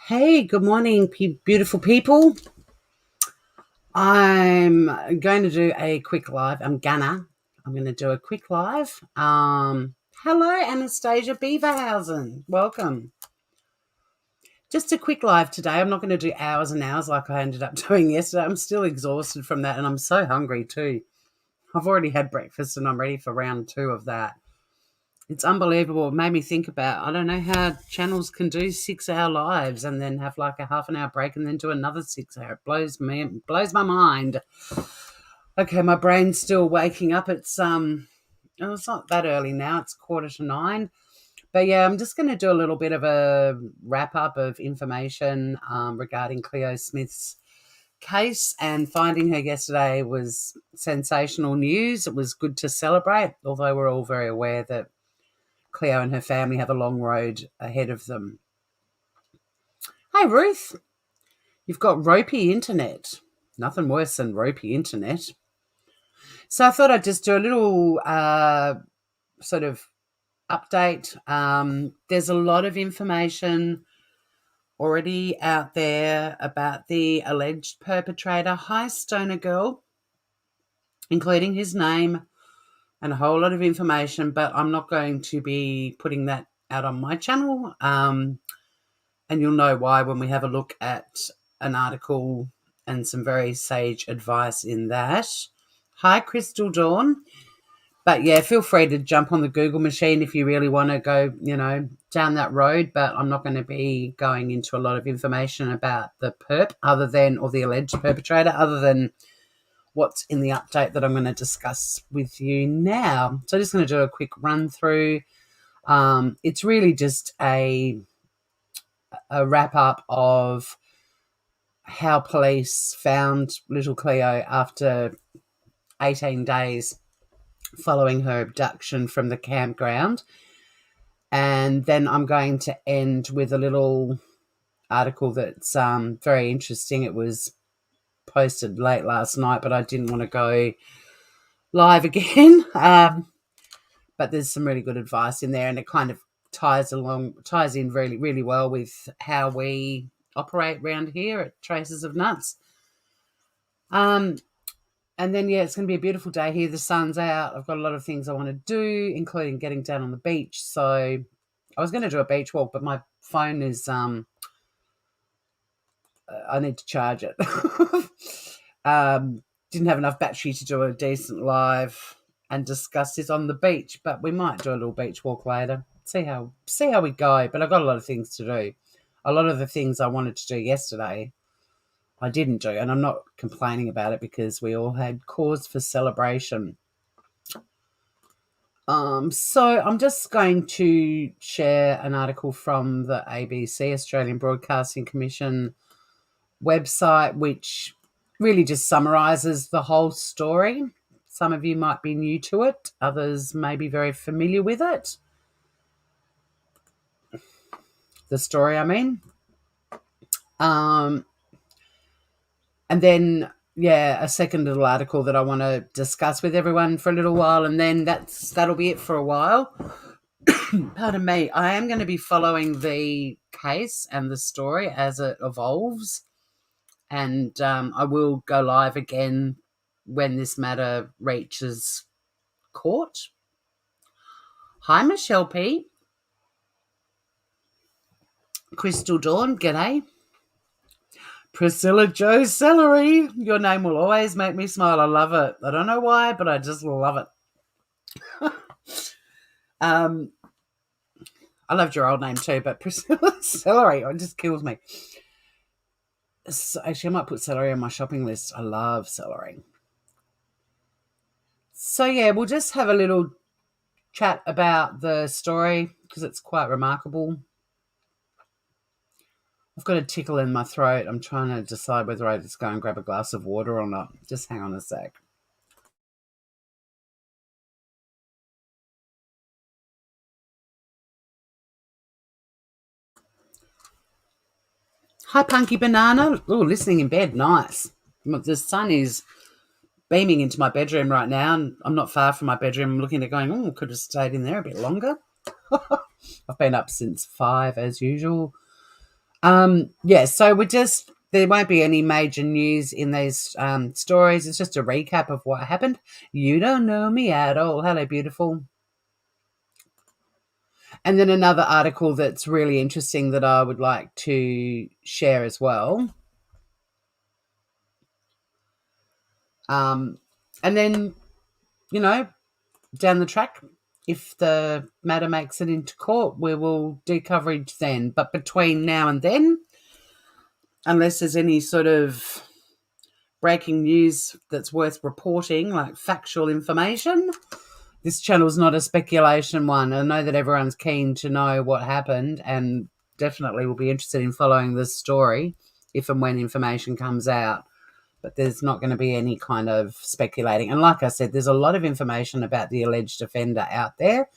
Hey, good morning, beautiful people. I'm going to do a quick live. I'm going to do a quick live. Hello, Anastasia Beaverhausen. Welcome. Just a quick live today. I'm not going to do hours and hours like I ended up doing yesterday. I'm still exhausted from that, and I'm so hungry too. I've already had breakfast, and I'm ready for round 2 of that. It's unbelievable. It made me think about, I don't know how channels can do 6-hour lives and then have like a half an hour break and then do another 6 hour. It blows my mind. Okay, my brain's still waking up. It's not that early now. It's 8:45. But yeah, I'm just going to do a little bit of a wrap up of information regarding Cleo Smith's case, and finding her yesterday was sensational news. It was good to celebrate, although we're all very aware that Cleo and her family have a long road ahead of them. Hey, Ruth, you've got ropey internet. Nothing worse than ropey internet. So I thought I'd just do a little sort of update. There's a lot of information already out there about the alleged perpetrator. Hi, Stoner Girl, including his name and a whole lot of information, but I'm not going to be putting that out on my channel. And you'll know why when we have a look at an article and some very sage advice in that. Hi, Crystal Dawn. But yeah, feel free to jump on the Google machine if you really want to go, down that road. But I'm not going to be going into a lot of information about the or the alleged perpetrator, other than what's in the update that I'm going to discuss with you now. So I'm just going to do a quick run through. It's really just a wrap up of how police found little Cleo after 18 days following her abduction from the campground. And then I'm going to end with a little article that's very interesting. It was posted late last night, but I didn't want to go live again. But there's some really good advice in there, and it kind of ties in really, really well with how we operate around here at Traces of Nuts. And then, yeah, it's going to be a beautiful day here. The sun's out. I've got a lot of things I want to do, including getting down on the beach. So I was going to do a beach walk, but my phone is, I need to charge it. Didn't have enough battery to do a decent live and discuss this on the beach, but we might do a little beach walk later. See how we go. But I've got a lot of things to do. A lot of the things I wanted to do yesterday, I didn't do, and I'm not complaining about it because we all had cause for celebration. So I'm just going to share an article from the ABC, Australian Broadcasting Commission website, which really just summarises the whole story. Some of you might be new to it. Others may be very familiar with it. The story, I mean. And then, yeah, a second little article that I want to discuss with everyone for a little while, and then that'll be it for a while. Pardon me. I am going to be following the case and the story as it evolves, and I will go live again when this matter reaches court. Hi, Michelle P. Crystal Dawn, g'day. Priscilla Joe Celery, your name will always make me smile. I love it. I don't know why, but I just love it. I loved your old name too, but Priscilla Celery, it just kills me. So actually, I might put celery on my shopping list. I love celery. So yeah, we'll just have a little chat about the story because it's quite remarkable. I've got a tickle in my throat. I'm trying to decide whether I just go and grab a glass of water or not. Just hang on a sec. Hi, Punky Banana. Oh, listening in bed. Nice. The sun is beaming into my bedroom right now, and I'm not far from my bedroom. I'm looking at it going, oh, could have stayed in there a bit longer. I've been up since 5 as usual. Yeah, so there won't be any major news in these stories. It's just a recap of what happened. You don't know me at all. Hello, beautiful. And then another article that's really interesting that I would like to share as well. And then, you know, down the track, if the matter makes it into court, we will do coverage then. But between now and then, unless there's any sort of breaking news that's worth reporting, like factual information, this channel's not a speculation one. I know that everyone's keen to know what happened and definitely will be interested in following this story if and when information comes out. But there's not going to be any kind of speculating. And like I said, there's a lot of information about the alleged offender out there.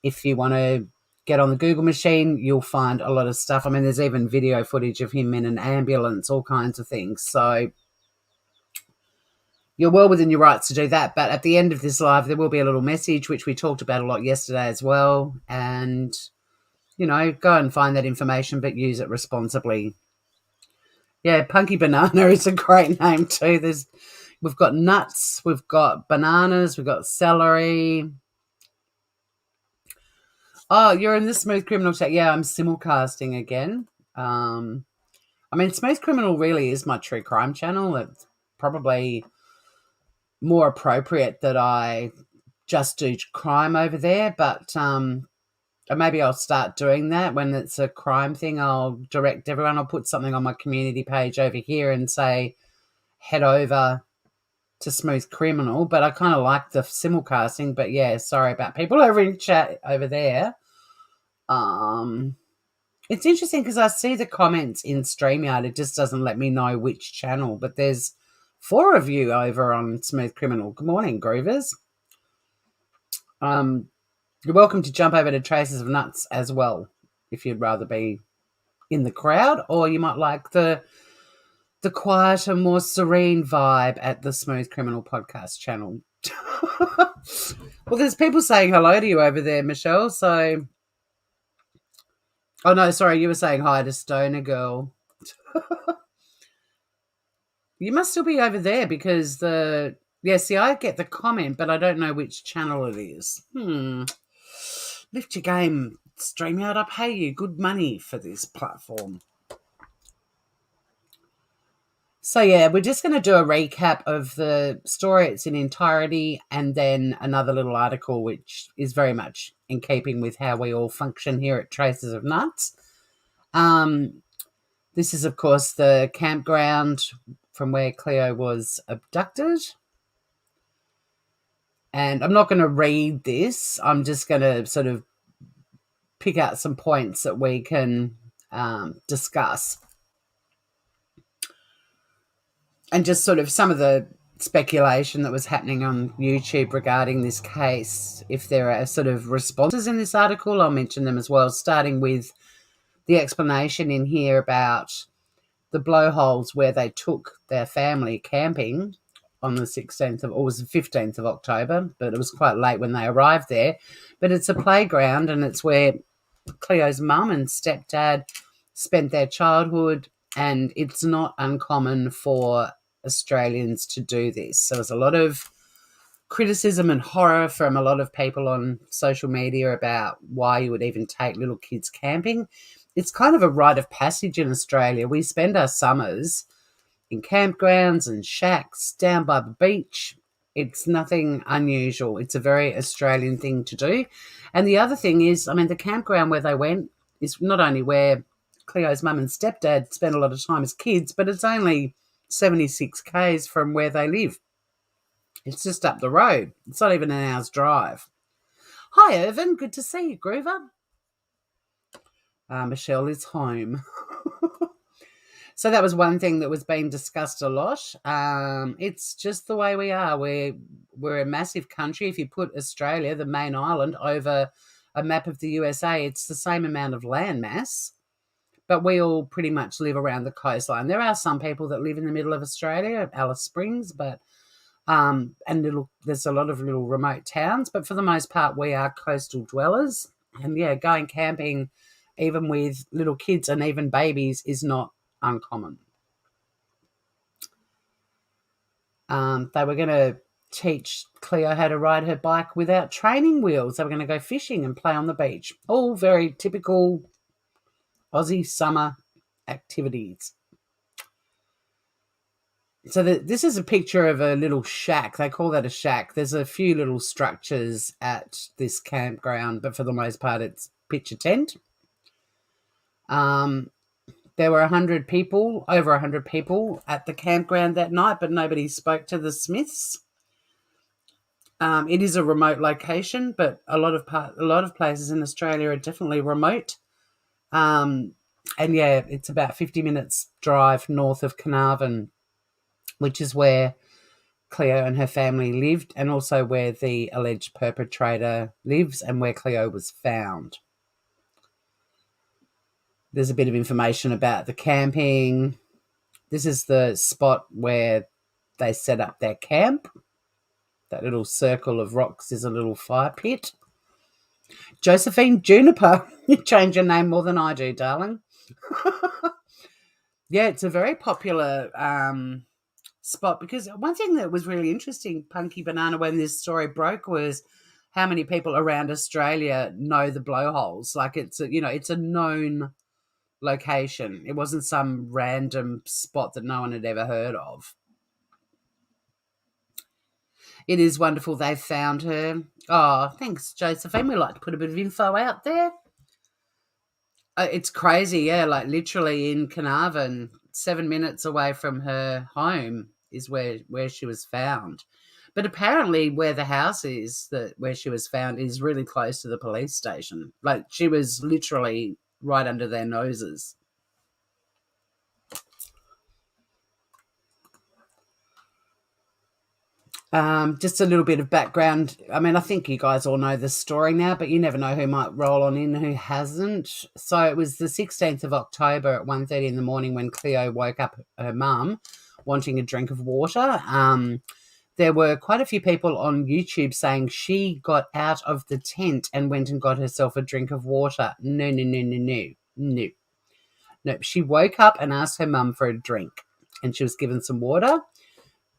If you want to get on the Google machine, you'll find a lot of stuff. I mean, there's even video footage of him in an ambulance, all kinds of things. So you're well within your rights to do that. But at the end of this live, there will be a little message, which we talked about a lot yesterday as well. And, go and find that information, but use it responsibly. Yeah, Punky Banana is a great name too. We've got nuts, we've got bananas, we've got celery. Oh, you're in the Smooth Criminal chat. Yeah, I'm simulcasting again. Smooth Criminal really is my true crime channel. It's probably more appropriate that I just do crime over there, but maybe I'll start doing that when it's a crime thing. I'll direct everyone. I'll put something on my community page over here and say, head over to Smooth Criminal. But I kind of like the simulcasting. But yeah, sorry about people over in chat over there. It's interesting because I see the comments in StreamYard. It just doesn't let me know which channel. But there's 4 of you over on Smooth Criminal. Good morning, Groovers. You're welcome to jump over to Traces of Nuts as well if you'd rather be in the crowd, or you might like the quieter, more serene vibe at the Smooth Criminal podcast channel. Well, there's people saying hello to you over there, Michelle, so... Oh, no, sorry, you were saying hi to Stoner Girl. You must still be over there because Yeah, see, I get the comment, but I don't know which channel it is. Lift your game, StreamYard. I pay you good money for this platform. So, yeah, we're just going to do a recap of the story. It's in entirety, and then another little article, which is very much in keeping with how we all function here at Traces of Nuts. This is, of course, the campground from where Cleo was abducted. And I'm not going to read this. I'm just going to sort of pick out some points that we can discuss. And just sort of some of the speculation that was happening on YouTube regarding this case. If there are sort of responses in this article, I'll mention them as well, starting with the explanation in here about the blowholes where they took their family camping on the 16th of, or was the 15th of October, but it was quite late when they arrived there. But it's a playground, and it's where Cleo's mum and stepdad spent their childhood, and it's not uncommon for Australians to do this. So there's a lot of criticism and horror from a lot of people on social media about why you would even take little kids camping. It's kind of a rite of passage in Australia. We spend our summers in campgrounds and shacks down by the beach. It's nothing unusual. It's a very Australian thing to do. And the other thing is, the campground where they went is not only where Cleo's mum and stepdad spent a lot of time as kids, but it's only 76 k's from where they live. It's just up the road. It's not even an hour's drive. Hi, Irvin. Good to see you, Groover. Michelle is home. So that was one thing that was being discussed a lot. It's just the way we are. We're a massive country. If you put Australia, the main island, over a map of the USA, it's the same amount of land mass, but we all pretty much live around the coastline. There are some people that live in the middle of Australia, Alice Springs, but there's a lot of little remote towns, but for the most part, we are coastal dwellers. And yeah, going camping even with little kids and even babies, is not uncommon. They were going to teach Cleo how to ride her bike without training wheels. They were going to go fishing and play on the beach. All very typical Aussie summer activities. So this is a picture of a little shack. They call that a shack. There's a few little structures at this campground, but for the most part, it's pitch a tent. There were 100 people, over 100 people at the campground that night, but nobody spoke to the Smiths. It is a remote location, but a lot of places in Australia are definitely remote. And yeah, it's about 50 minutes drive north of Carnarvon, which is where Cleo and her family lived, and also where the alleged perpetrator lives and where Cleo was found. There's a bit of information about the camping. This is the spot where they set up their camp. That little circle of rocks is a little fire pit. Josephine Juniper, you change your name more than I do, darling. Yeah, it's a very popular spot, because one thing that was really interesting, Punky Banana, when this story broke, was how many people around Australia know the blowholes. Like, it's a known location. It wasn't some random spot that no one had ever heard of. It is wonderful they found her. Oh, thanks, Josephine. We like to put a bit of info out there. It's crazy, yeah, like literally in Carnarvon, 7 minutes away from her home is where she was found. But apparently where the house is, where she was found, is really close to the police station. Like, she was literally right under their noses. Just a little bit of background. I mean, I think you guys all know the story now, but you never know who might roll on in, who hasn't. So it was the 16th of October at 1:30 in the morning when Cleo woke up her mum wanting a drink of water. There were quite a few people on YouTube saying she got out of the tent and went and got herself a drink of water. No. No, she woke up and asked her mum for a drink, and she was given some water.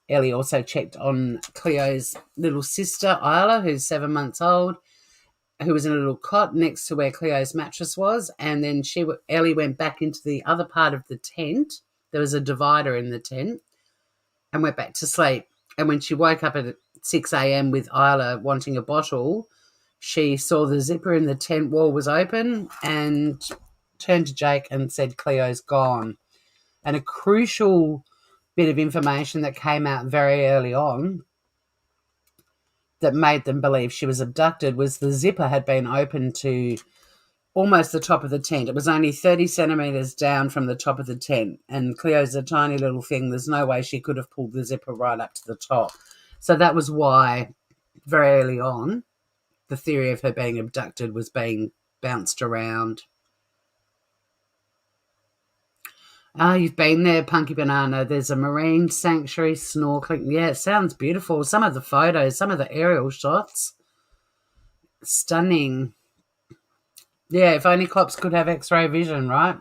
Ellie also checked on Cleo's little sister, Isla, who's 7 months old, who was in a little cot next to where Cleo's mattress was. And then Ellie went back into the other part of the tent. There was a divider in the tent, and went back to sleep. And when she woke up at 6 a.m. with Isla wanting a bottle, she saw the zipper in the tent wall was open and turned to Jake and said, "Cleo's gone." And a crucial bit of information that came out very early on that made them believe she was abducted was the zipper had been opened to almost the top of the tent. It was only 30 centimetres down from the top of the tent, and Cleo's a tiny little thing. There's no way she could have pulled the zipper right up to the top. So that was why very early on the theory of her being abducted was being bounced around. You've been there, Punky Banana. There's a marine sanctuary, snorkeling. Yeah, it sounds beautiful. Some of the photos, some of the aerial shots, stunning. Yeah, if only cops could have X-ray vision, right?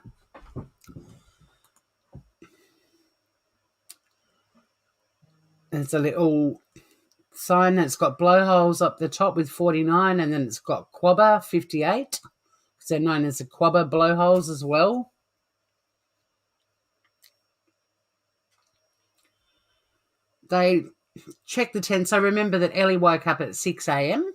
There's a little sign that's got blowholes up the top with 49, and then it's got Quabba 58. They're known as the Quabba blowholes as well. They checked the tent. So remember that Ellie woke up at 6 a.m.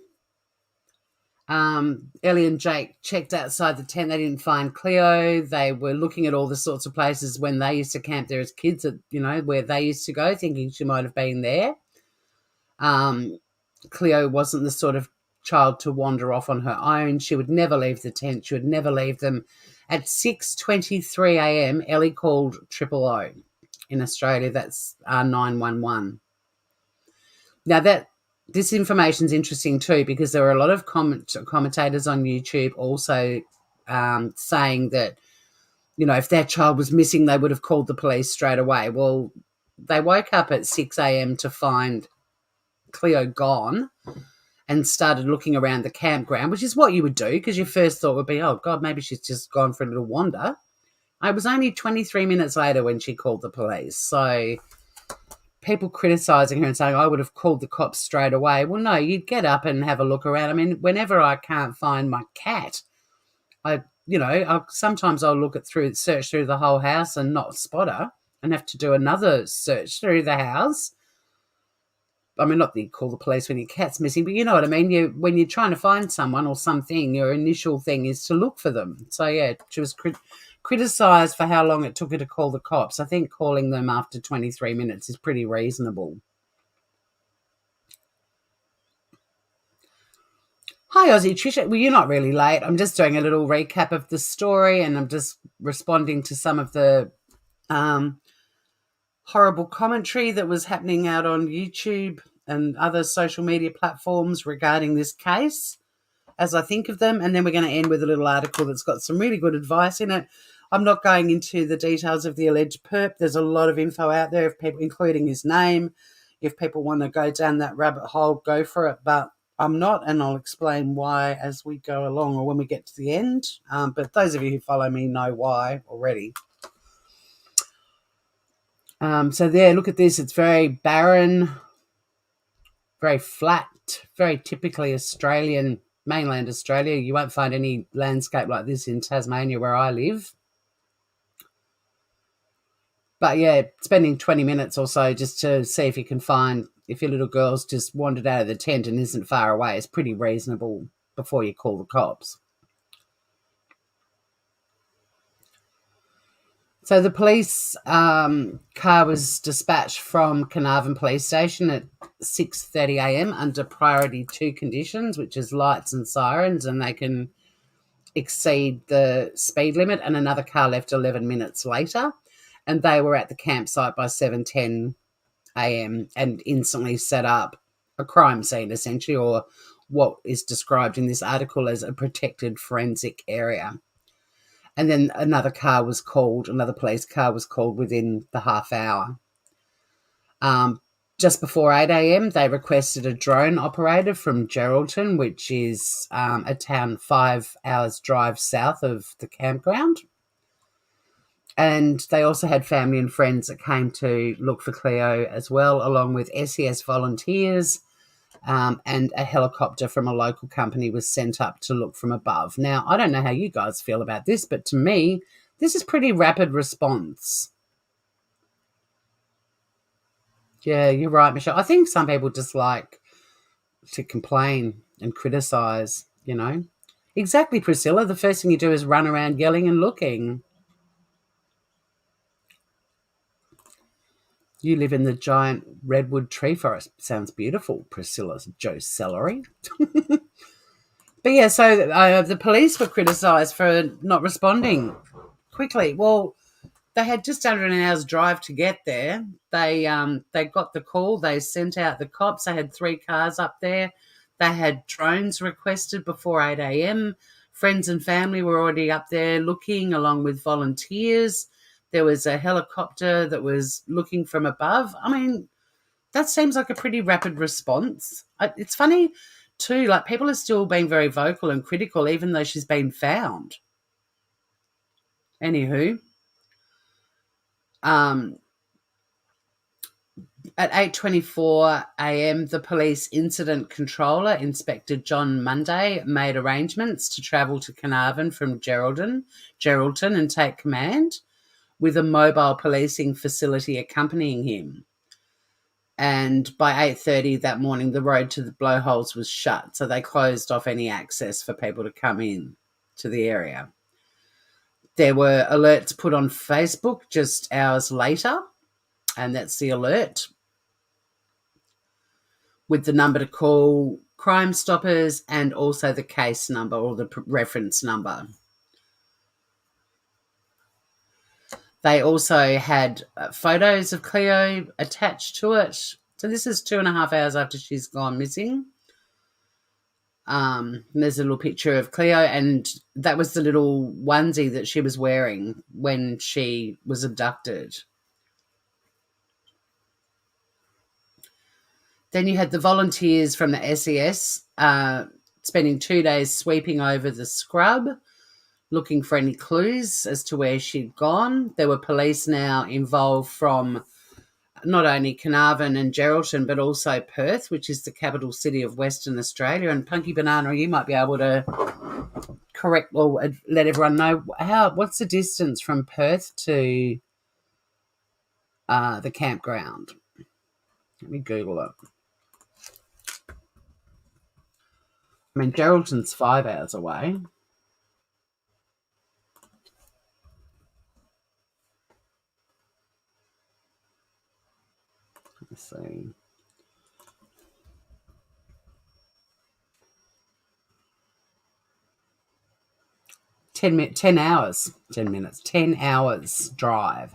Ellie and Jake checked outside the tent. They didn't find Cleo. They were looking at all the sorts of places when they used to camp there as kids, where they used to go, thinking she might have been there. Cleo wasn't the sort of child to wander off on her own. She would never leave the tent. She would never leave them. At 6:23 a.m., Ellie called 000. In Australia, that's 911. Now, this information is interesting too, because there were a lot of commentators on YouTube also saying that, if their child was missing, they would have called the police straight away. Well, they woke up at 6 a.m. to find Cleo gone, and started looking around the campground, which is what you would do because your first thought would be, oh, God, maybe she's just gone for a little wander. It was only 23 minutes later when she called the police. So people criticising her and saying, I would have called the cops straight away. Well, no, you'd get up and have a look around. I mean, whenever I can't find my cat, sometimes I'll search through the whole house and not spot her and have to do another search through the house. I mean, not that you call the police when your cat's missing, but you know what I mean? When you're trying to find someone or something, your initial thing is to look for them. So, yeah, she was criticised for how long it took her to call the cops. I think calling them after 23 minutes is pretty reasonable. Hi, Aussie Trisha. Well, you're not really late. I'm just doing a little recap of the story and I'm just responding to some of the horrible commentary that was happening out on YouTube and other social media platforms regarding this case as I think of them. And then we're going to end with a little article that's got some really good advice in it. I'm not going into the details of the alleged perp. There's a lot of info out there, if people, including his name. If people want to go down that rabbit hole, go for it. But I'm not, and I'll explain why as we go along or when we get to the end. But those of you who follow me know why already. So there, look at this. It's very barren, very flat, very typically Australian, mainland Australia. You won't find any landscape like this in Tasmania where I live. But, yeah, spending 20 minutes or so just to see if you can find, if your little girl's just wandered out of the tent and isn't far away, is pretty reasonable before you call the cops. So the police car was dispatched from Carnarvon Police Station at 6:30 a.m. under priority 2 conditions, which is lights and sirens, and they can exceed the speed limit, and another car left 11 minutes later, and they were at the campsite by 7:10 a.m. and instantly set up a crime scene, essentially, or what is described in this article as a protected forensic area. And then another police car was called within the half hour. Just before 8 a.m, they requested a drone operator from Geraldton, which is a town 5 hours drive south of the campground. And they also had family and friends that came to look for Cleo as well, along with SES volunteers. And a helicopter from a local company was sent up to look from above. Now, I don't know how you guys feel about this, but to me, this is pretty rapid response. Yeah, you're right, Michelle. I think some people just like to complain and criticise, you know. Exactly, Priscilla. The first thing you do is run around yelling and looking. You live in the giant redwood tree forest. Sounds beautiful, Priscilla Joe Celery. But yeah, so the police were criticised for not responding quickly. Well, they had just under an hour's drive to get there. They got the call. They sent out the cops. They had 3 cars up there. They had drones requested before 8 a.m. Friends and family were already up there looking, along with volunteers. There was a helicopter that was looking from above. I mean, that seems like a pretty rapid response. It's funny too, like people are still being very vocal and critical even though she's been found. Anywho, at 8:24 a.m, the police incident controller, Inspector John Munday, made arrangements to travel to Carnarvon from Geraldton and take command, with a mobile policing facility accompanying him. And by 8:30 that morning, the road to the blowholes was shut, so they closed off any access for people to come in to the area. There were alerts put on Facebook just hours later, and that's the alert with the number to call Crime Stoppers and also the case number or the reference number. They also had photos of Cleo attached to it. So this is 2.5 hours after she's gone missing. There's a little picture of Cleo, and that was the little onesie that she was wearing when she was abducted. Then you had the volunteers from the SES spending 2 days sweeping over the scrub, looking for any clues as to where she'd gone. There were police now involved from not only Carnarvon and Geraldton, but also Perth, which is the capital city of Western Australia. And Punky Banana, you might be able to correct or let everyone know what's the distance from Perth to the campground. Let me Google it. I mean, Geraldton's 5 hours away. Let's see. 10 hours. 10 minutes. 10 hours drive.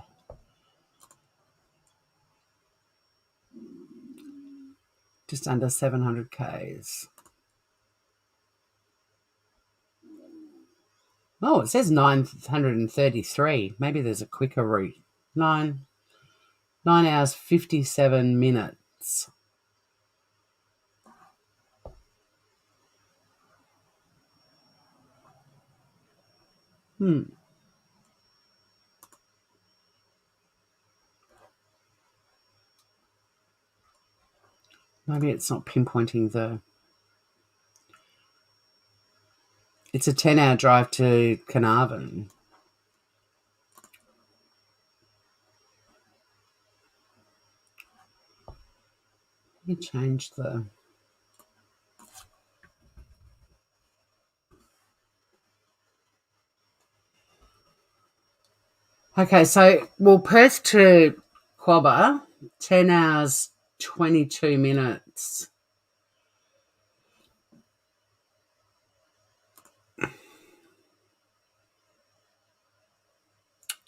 Just under 700 Ks. Oh, it says 933. Maybe there's a quicker route. 9 hours, 57 minutes. Maybe it's not pinpointing the... It's a 10-hour drive to Carnarvon. Let me change the... Okay, so, well, Perth to Quobba, 10 hours, 22 minutes.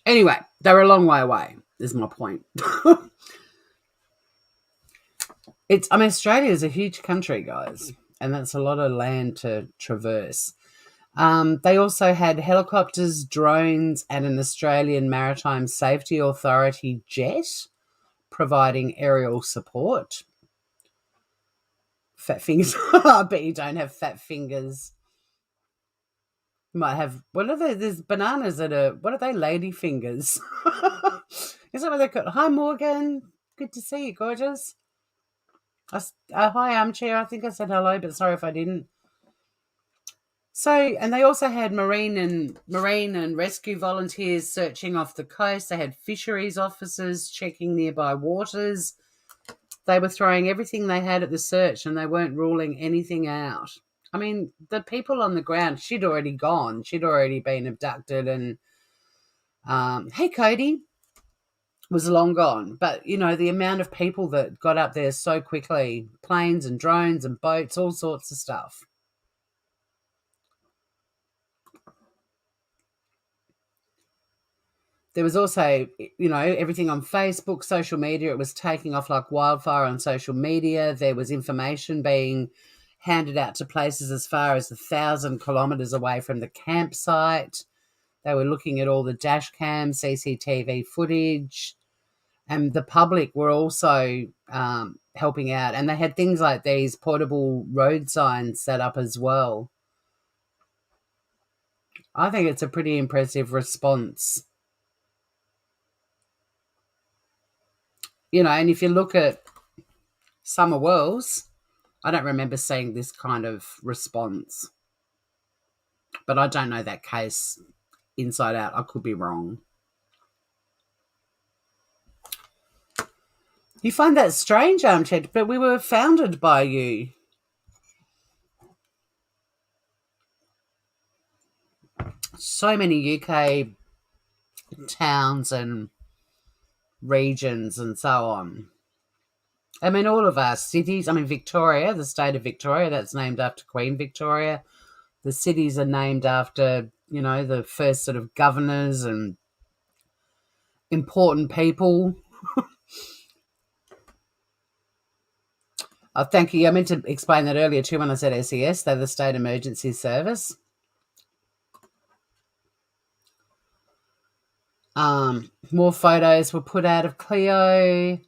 Anyway, they're a long way away, is my point. Australia is a huge country, guys, and that's a lot of land to traverse. They also had helicopters, drones, and an Australian Maritime Safety Authority jet providing aerial support. Fat fingers. I bet you don't have fat fingers. You might have, what are they? There's bananas that are, what are they? Lady fingers. Is that what they're called? Hi, Morgan. Good to see you, gorgeous. Hi, Armchair. I think I said hello, but sorry if I didn't. So, and they also had marine and rescue volunteers searching off the coast. They had fisheries officers checking nearby waters. They were throwing everything they had at the search, and they weren't ruling anything out. I mean, the people on the ground, she'd already gone. She'd already been abducted, and hey, Cody, was long gone. But, you know, the amount of people that got up there so quickly, planes and drones and boats, all sorts of stuff. There was also, you know, everything on Facebook, social media. It was taking off like wildfire on social media. There was information being handed out to places as far as 1,000 kilometres away from the campsite. They were looking at all the dash cam, CCTV footage, and the public were also helping out. And they had things like these portable road signs set up as well. I think it's a pretty impressive response. You know, and if you look at Summer Wells, I don't remember seeing this kind of response. But I don't know that case inside out. I could be wrong. You find that strange, Armchair, but we were founded by you. So many UK towns and regions and so on. I mean, all of our cities, I mean, Victoria, the state of Victoria, that's named after Queen Victoria. The cities are named after, you know, the first sort of governors and important people. Thank you. I meant to explain that earlier too when I said SES. They're the State Emergency Service. More photos were put out of Cleo.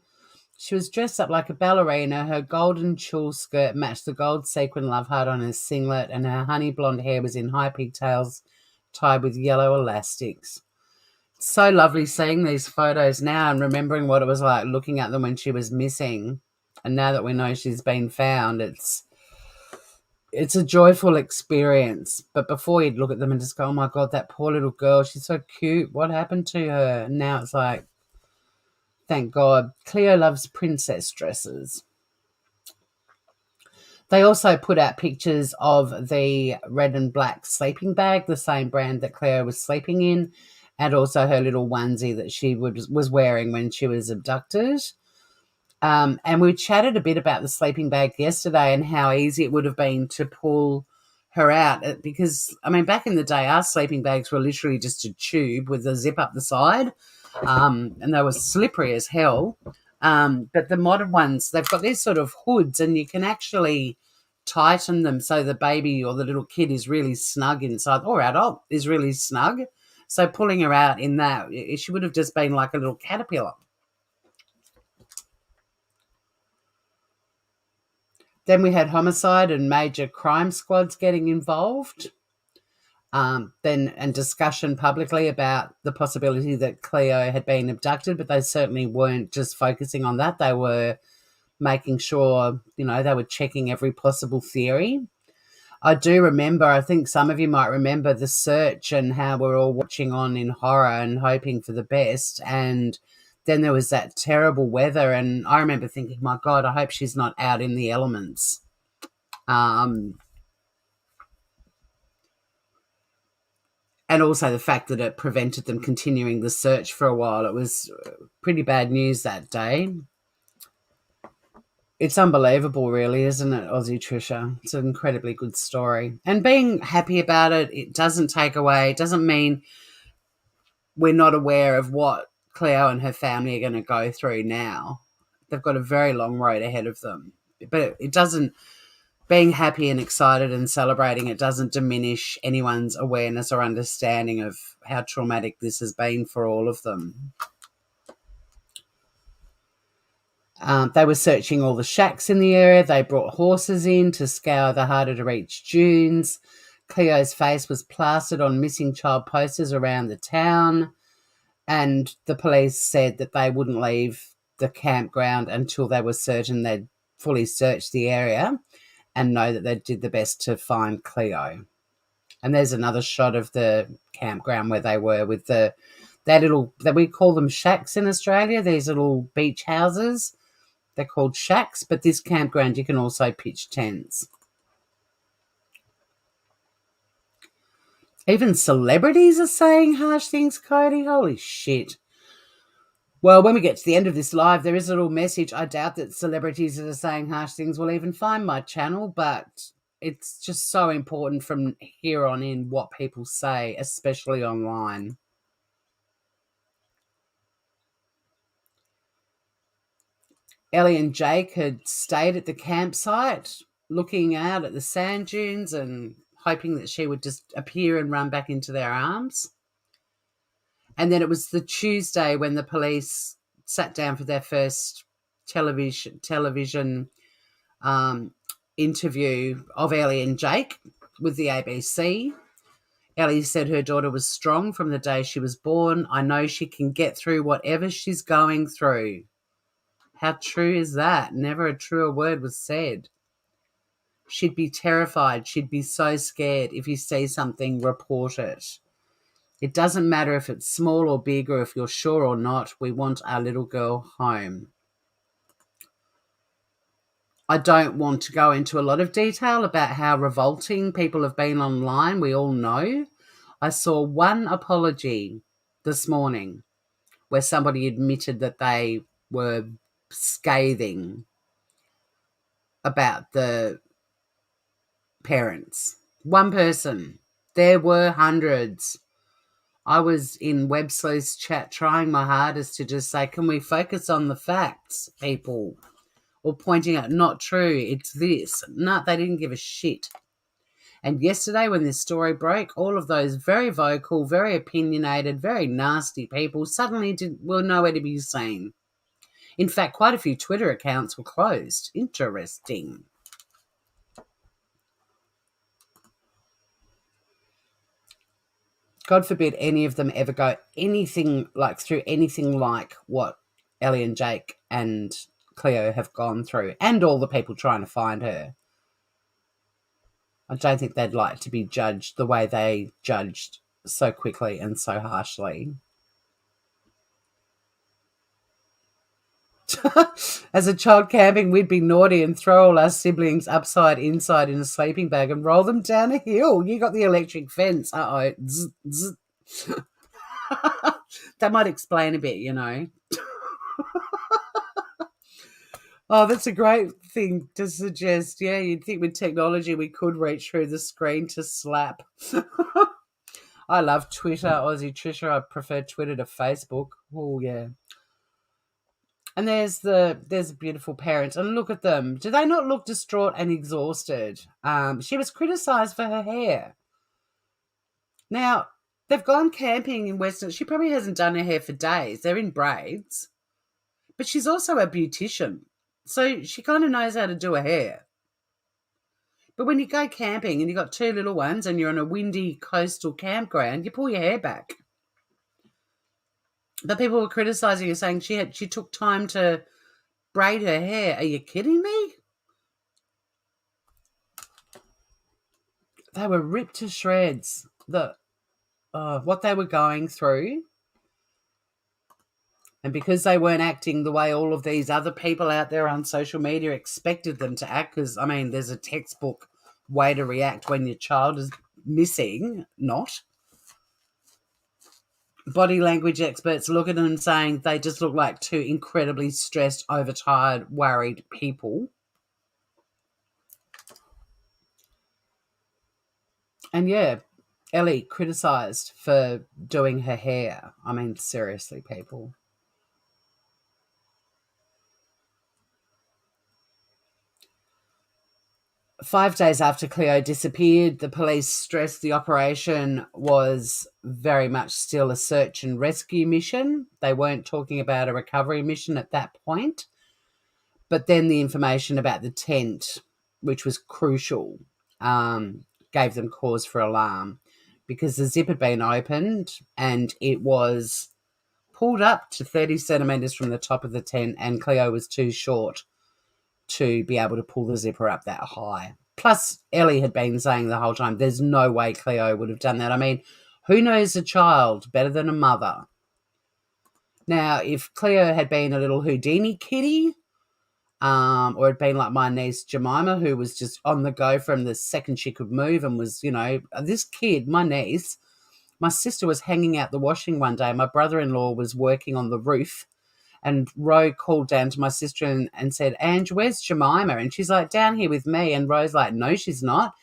She was dressed up like a ballerina. Her golden tulle skirt matched the gold sequin love heart on her singlet, and her honey blonde hair was in high pigtails tied with yellow elastics. It's so lovely seeing these photos now and remembering what it was like looking at them when she was missing. And now that we know she's been found, it's a joyful experience. But before you'd look at them and just go, oh my God, that poor little girl, she's so cute. What happened to her? And now it's like, thank God. Cleo loves princess dresses. They also put out pictures of the red and black sleeping bag, the same brand that Cleo was sleeping in, and also her little onesie that she was wearing when she was abducted. And we chatted a bit about the sleeping bag yesterday and how easy it would have been to pull her out because, I mean, back in the day, our sleeping bags were literally just a tube with a zip up the side, and they were slippery as hell. But the modern ones, they've got these sort of hoods and you can actually tighten them so the baby or the little kid is really snug inside, or adult is really snug. So pulling her out in that, she would have just been like a little caterpillar. Then we had homicide and major crime squads getting involved. And discussion publicly about the possibility that Cleo had been abducted, but they certainly weren't just focusing on that. They were making sure, they were checking every possible theory. I do remember, I think some of you might remember the search and how we're all watching on in horror and hoping for the best. And then there was that terrible weather. And I remember thinking, my God, I hope she's not out in the elements. And also the fact that it prevented them continuing the search for a while. It was pretty bad news that day. It's unbelievable, really, isn't it, Aussie Trisha? It's an incredibly good story. And being happy about it, it doesn't mean we're not aware of what Cleo and her family are going to go through now. They've got a very long road ahead of them. But it doesn't, being happy and excited and celebrating, it doesn't diminish anyone's awareness or understanding of how traumatic this has been for all of them. They were searching all the shacks in the area. They brought horses in to scour the harder-to-reach dunes. Cleo's face was plastered on missing child posters around the town, and the police said that they wouldn't leave the campground until they were certain they'd fully searched the area and know that they did the best to find Cleo. And there's another shot of the campground where they were with that we call them shacks in Australia, these little beach houses. They're called shacks, but this campground you can also pitch tents. Even celebrities are saying harsh things, Cody. Holy shit. Well, when we get to the end of this live, there is a little message. I doubt that celebrities that are saying harsh things will even find my channel, but it's just so important from here on in what people say, especially online. Ellie and Jake had stayed at the campsite looking out at the sand dunes and hoping that she would just appear and run back into their arms. And then it was the Tuesday when the police sat down for their first television interview of Ellie and Jake with the ABC. Ellie said her daughter was strong from the day she was born. I know she can get through whatever she's going through. How true is that? Never a truer word was said. She'd be terrified. She'd be so scared. If you see something, report it. It doesn't matter if it's small or big or if you're sure or not. We want our little girl home. I don't want to go into a lot of detail about how revolting people have been online. We all know. I saw one apology this morning where somebody admitted that they were scathing about the parents. One person. There were hundreds. I was in Web Sleuth's chat trying my hardest to just say, can we focus on the facts, people? Or pointing out, not true, it's this. No, they didn't give a shit. And yesterday when this story broke, all of those very vocal, very opinionated, very nasty people suddenly were nowhere to be seen. In fact, quite a few Twitter accounts were closed. Interesting. God forbid any of them ever go anything like through anything like what Ellie and Jake and Cleo have gone through, and all the people trying to find her. I don't think they'd like to be judged the way they judged so quickly and so harshly. As a child camping, we'd be naughty and throw all our siblings upside inside in a sleeping bag and roll them down a hill. You got the electric fence. Uh-oh. Zzz, zzz. That might explain a bit, you know. Oh, that's a great thing to suggest. Yeah, you'd think with technology we could reach through the screen to slap. I love Twitter, Aussie Trisha. I prefer Twitter to Facebook. Oh, yeah. And there's beautiful parents, and look at them. Do they not look distraught and exhausted? She was criticised for her hair. Now, they've gone camping in Western. She probably hasn't done her hair for days. They're in braids. But she's also a beautician. So she kind of knows how to do her hair. But when you go camping and you've got two little ones and you're on a windy coastal campground, you pull your hair back. But people were criticising her, saying she took time to braid her hair. Are you kidding me? They were ripped to shreds. What they were going through. And because they weren't acting the way all of these other people out there on social media expected them to act, because, I mean, there's a textbook way to react when your child is missing, not. Body language experts look at them saying they just look like two incredibly stressed, overtired, worried people. And, yeah, Ellie criticised for doing her hair. I mean, seriously, people. 5 days after Cleo disappeared, the police stressed the operation was very much still a search and rescue mission. They weren't talking about a recovery mission at that point. But then the information about the tent, which was crucial, gave them cause for alarm because the zip had been opened and it was pulled up to 30 centimetres from the top of the tent, and Cleo was too short to be able to pull the zipper up that high. Plus, Ellie had been saying the whole time, there's no way Cleo would have done that. I mean, who knows a child better than a mother? Now, if Cleo had been a little Houdini kitty, or had been like my niece Jemima, who was just on the go from the second she could move and was, you know, this kid, my niece, my sister was hanging out the washing one day. My brother-in-law was working on the roof. And Ro called down to my sister and said, Ange, where's Jemima? And she's like, down here with me. And Ro's like, no, she's not.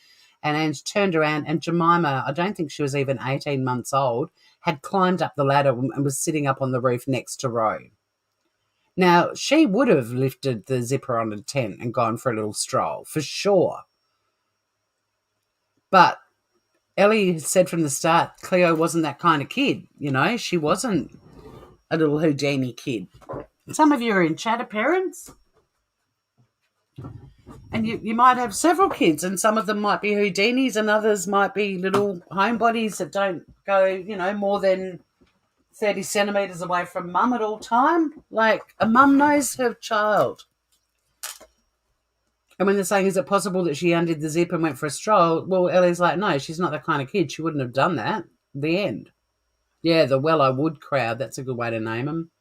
And Ange turned around and Jemima, I don't think she was even 18 months old, had climbed up the ladder and was sitting up on the roof next to Ro. Now, she would have lifted the zipper on the tent and gone for a little stroll, for sure. But Ellie said from the start, Cleo wasn't that kind of kid, you know. She wasn't a little Houdini kid. Some of you are in chat, parents, and you might have several kids, and some of them might be Houdinis and others might be little homebodies that don't go, you know, more than 30 centimetres away from mum at all time. Like, a mum knows her child. And when they're saying, is it possible that she undid the zip and went for a stroll? Well, Ellie's like, no, she's not that kind of kid. She wouldn't have done that. The end. Yeah, the well I would crowd. That's a good way to name them.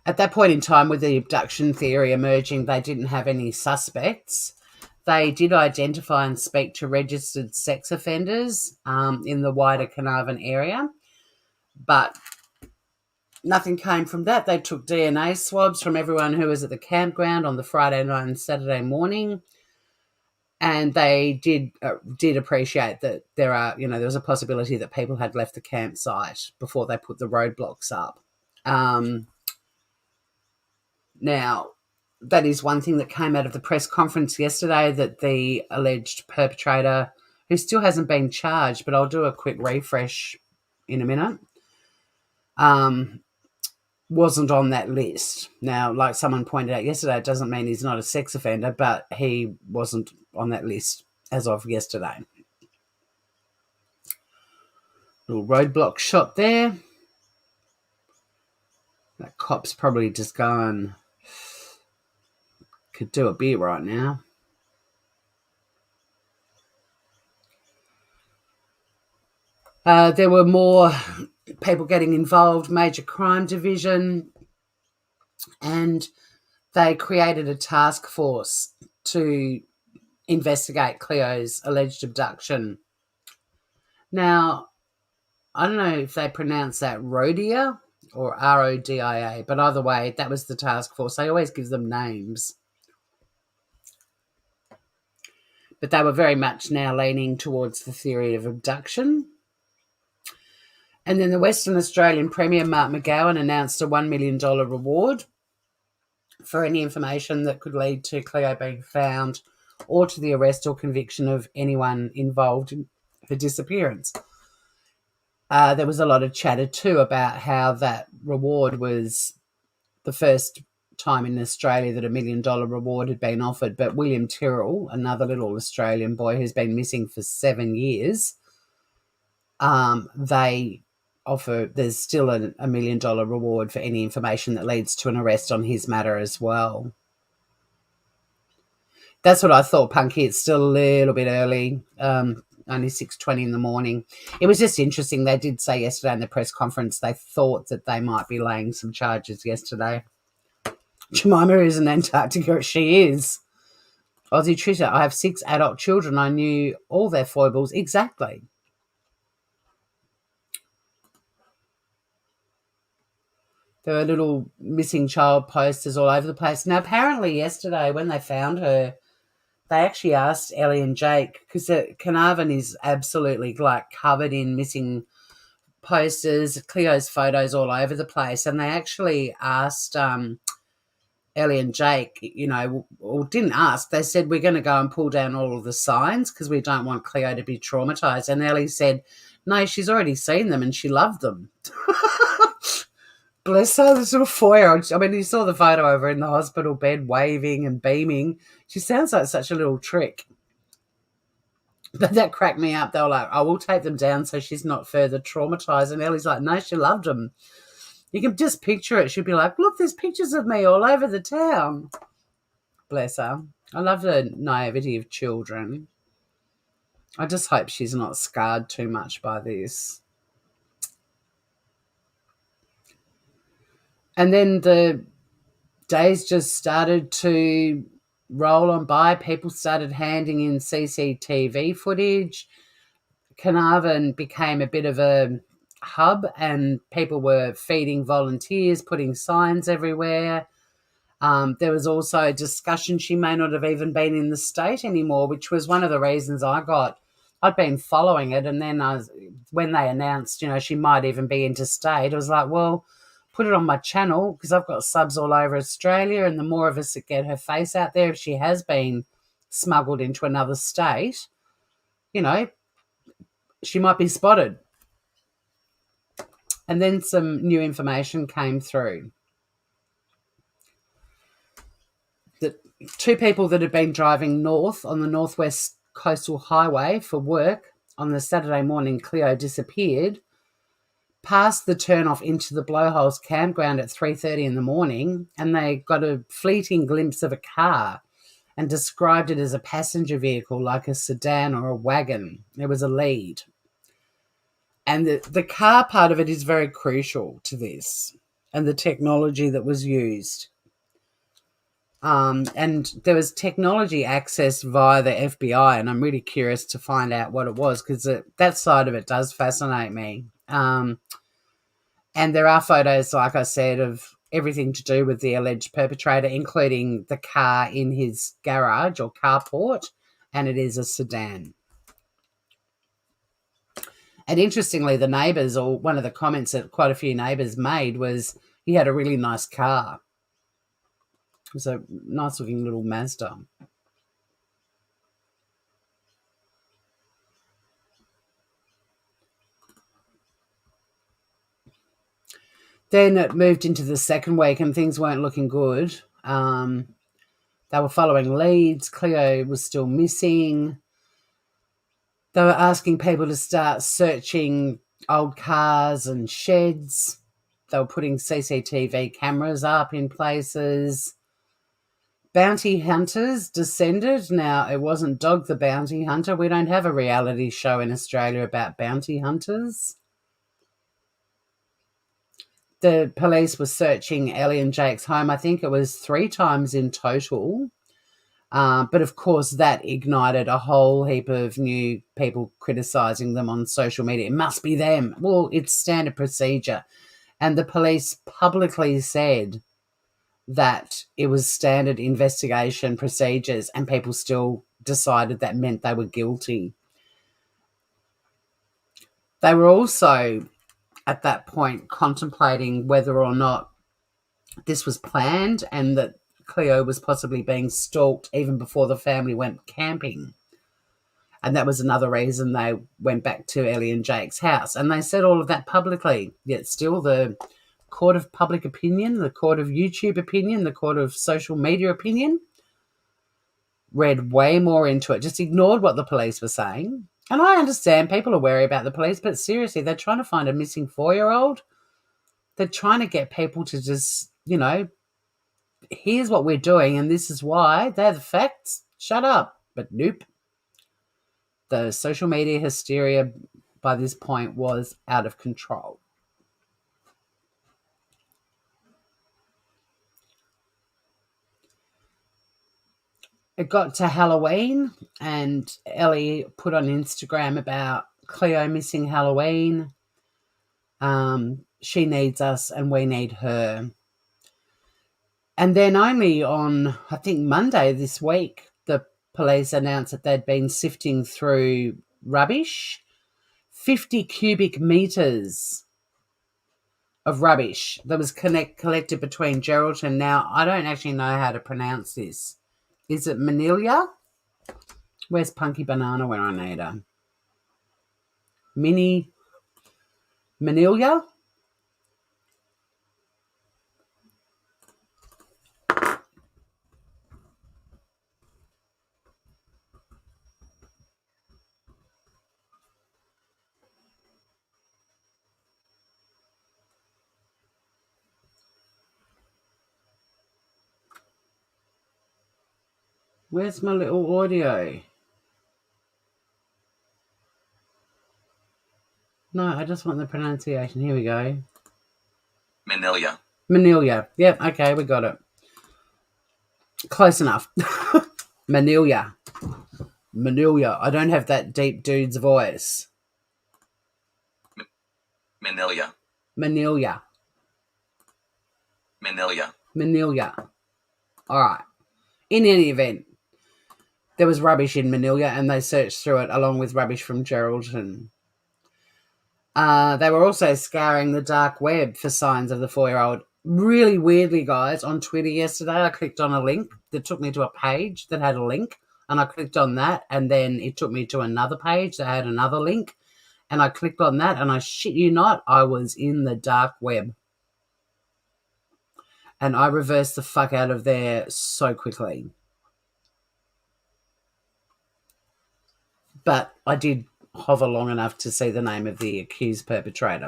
At that point in time, with the abduction theory emerging, they didn't have any suspects. They did identify and speak to registered sex offenders in the wider Carnarvon area, but nothing came from that. They took DNA swabs from everyone who was at the campground on the Friday night and Saturday morning. And they did appreciate that there was a possibility that people had left the campsite before they put the roadblocks up. Now, that is one thing that came out of the press conference yesterday, that the alleged perpetrator, who still hasn't been charged, but I'll do a quick refresh in a minute. wasn't on that list. Now, like someone pointed out yesterday, it doesn't mean he's not a sex offender, but he wasn't on that list as of yesterday. Little roadblock shot there. That cop's probably just going, could do a beer right now. There were more people getting involved, Major Crime Division, and they created a task force to investigate Cleo's alleged abduction. Now, I don't know if they pronounce that Rodia or Rodia, but either way, that was the task force. They always give them names. But they were very much now leaning towards the theory of abduction. And then the Western Australian Premier, Mark McGowan, announced a $1 million reward for any information that could lead to Cleo being found or to the arrest or conviction of anyone involved in her disappearance. There was a lot of chatter too about how that reward was the first time in Australia that $1 million reward had been offered. But William Tyrrell, another little Australian boy who's been missing for 7 years, they offer, there's still a $1 million reward for any information that leads to an arrest on his matter as well. That's what I thought, Punky. It's still a little bit early, only 6:20 in the morning. It was just interesting. They did say yesterday in the press conference they thought that they might be laying some charges yesterday. Jemima is in Antarctica. She is. Aussie Trisha, I have 6 adult children. I knew all their foibles. Exactly. There were little missing child posters all over the place. Now, apparently yesterday when they found her, they actually asked Ellie and Jake, because Carnarvon is absolutely like covered in missing posters, Cleo's photos all over the place. And they actually asked Ellie and Jake, or didn't ask, they said, we're going to go and pull down all of the signs because we don't want Cleo to be traumatised. And Ellie said, no, she's already seen them and she loved them. Bless her, this little 4-year-old. I mean, you saw the photo of her in the hospital bed waving and beaming. She sounds like such a little trick. But that cracked me up. They were like, I will take them down so she's not further traumatised. And Ellie's like, no, she loved them. You can just picture it. She'd be like, look, there's pictures of me all over the town. Bless her. I love the naivety of children. I just hope she's not scarred too much by this. And then the days just started to roll on by. People started handing in CCTV footage. Carnarvon became a bit of a hub and people were feeding volunteers, putting signs everywhere. There was also a discussion she may not have even been in the state anymore, which was one of the reasons I'd been following it. And then when they announced, she might even be interstate, I was like, well, put it on my channel because I've got subs all over Australia, and the more of us that get her face out there, if she has been smuggled into another state, she might be spotted. And then some new information came through. That 2 people that had been driving north on the Northwest Coastal Highway for work on the Saturday morning Cleo disappeared, passed the turnoff into the Blowholes campground at 3:30 in the morning, and they got a fleeting glimpse of a car and described it as a passenger vehicle like a sedan or a wagon. There was a lead. And the car part of it is very crucial to this and the technology that was used. And there was technology accessed via the FBI, and I'm really curious to find out what it was because that side of it does fascinate me. And there are photos, like I said, of everything to do with the alleged perpetrator, including the car in his garage or carport, and it is a sedan. And interestingly, the neighbours, or one of the comments that quite a few neighbours made was he had a really nice car. It was a nice-looking little Mazda. Then it moved into the second week and things weren't looking good. They were following leads. Cleo was still missing. They were asking people to start searching old cars and sheds. They were putting CCTV cameras up in places. Bounty hunters descended. Now, it wasn't Dog the Bounty Hunter. We don't have a reality show in Australia about bounty hunters. The police were searching Ellie and Jake's home. I think it was 3 times in total. But, of course, that ignited a whole heap of new people criticising them on social media. It must be them. Well, it's standard procedure. And the police publicly said that it was standard investigation procedures, and people still decided that meant they were guilty. They were also, at that point, contemplating whether or not this was planned and that Cleo was possibly being stalked even before the family went camping. And that was another reason they went back to Ellie and Jake's house. And they said all of that publicly, yet still the court of public opinion, the court of YouTube opinion, the court of social media opinion read way more into it, just ignored what the police were saying. And I understand people are wary about the police, but seriously, they're trying to find a missing 4-year-old. They're trying to get people to just, here's what we're doing and this is why. They're the facts. Shut up. But nope. The social media hysteria by this point was out of control. It got to Halloween and Ellie put on Instagram about Cleo missing Halloween. She needs us and we need her. And then only on, I think, Monday this week, the police announced that they'd been sifting through rubbish, 50 cubic metres of rubbish that was collected between Geraldton. Now, I don't actually know how to pronounce this. Is it Manilia? Where's Punky Banana when I need her? Manilia? Where's my little audio? No, I just want the pronunciation. Here we go. Manilia. Yep, okay, we got it. Close enough. Manilia. I don't have that deep dude's voice. Manilia. All right. In any event, there was rubbish in Manilia and they searched through it along with rubbish from Geraldton. They were also scouring the dark web for signs of the 4-year-old. Really weirdly, guys, on Twitter yesterday, I clicked on a link that took me to a page that had a link, and I clicked on that, and then it took me to another page that had another link, and I clicked on that, and I shit you not, I was in the dark web. And I reversed the fuck out of there so quickly. But I did hover long enough to see the name of the accused perpetrator.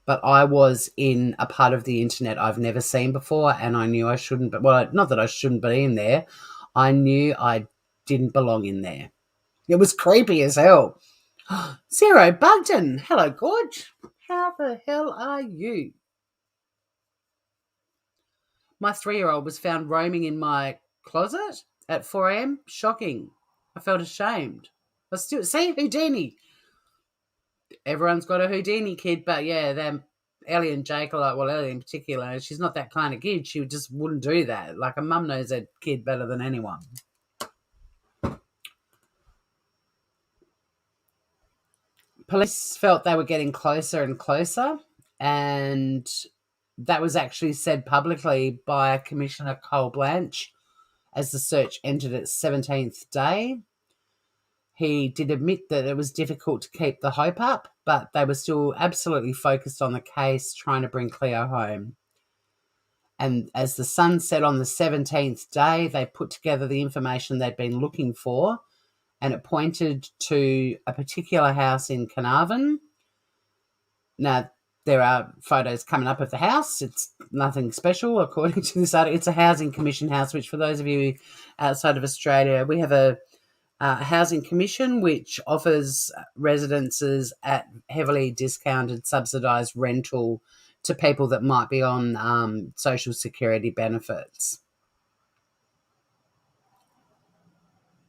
But I was in a part of the internet I've never seen before, and I knew I shouldn't, but well, not that I shouldn't be in there. I knew I didn't belong in there. It was creepy as hell. Zero Bugden. Hello, Gorge. How the hell are you? My 3-year-old was found roaming in my closet at 4 a.m. Shocking. I felt ashamed. I still see Houdini. Everyone's got a Houdini kid, but yeah, them Ellie and Jake are like, well, Ellie in particular, she's not that kind of kid. She just wouldn't do that. Like, a mum knows her kid better than anyone. Police felt they were getting closer and closer, and that was actually said publicly by Commissioner Cole Blanche as the search entered its 17th day. He did admit that it was difficult to keep the hope up, but they were still absolutely focused on the case, trying to bring Cleo home. And as the sun set on the 17th day, they put together the information they'd been looking for, and it pointed to a particular house in Carnarvon. Now, there are photos coming up of the house. It's nothing special, according to this article. It's a housing commission house, which for those of you outside of Australia, we have a housing commission which offers residences at heavily discounted, subsidised rental to people that might be on social security benefits.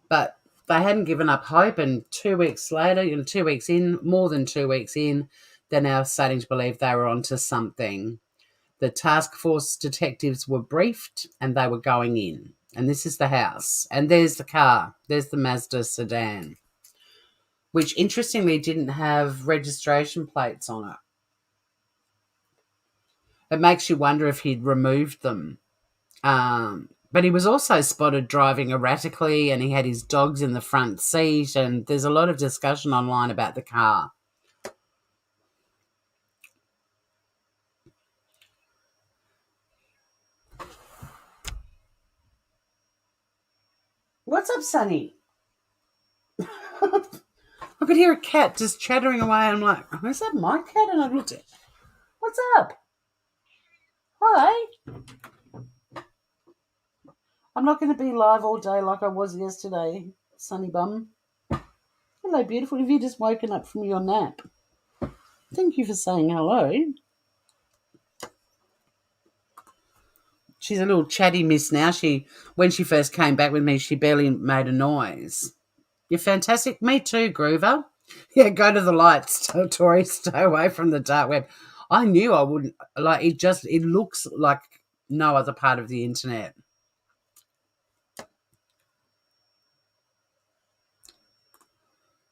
But they hadn't given up hope, and 2 weeks later, 2 weeks in, more than 2 weeks in, they're now starting to believe they were onto something. The task force detectives were briefed and they were going in. And this is the house. And there's the car. There's the Mazda sedan, which interestingly didn't have registration plates on it. It makes you wonder if he'd removed them. But he was also spotted driving erratically, and he had his dogs in the front seat, and there's a lot of discussion online about the car. What's up, Sonny? I could hear a cat just chattering away. I'm like, is that my cat? And I looked at it. What's up? Hi. I'm not going to be live all day like I was yesterday, Sonny Bum. Hello, beautiful. Have you just woken up from your nap? Thank you for saying hello. She's a little chatty miss now. When she first came back with me, she barely made a noise. You're fantastic. Me too, Groover. Yeah, go to the lights, Tori. Stay away from the dark web. I knew I wouldn't. Like, it looks like no other part of the internet.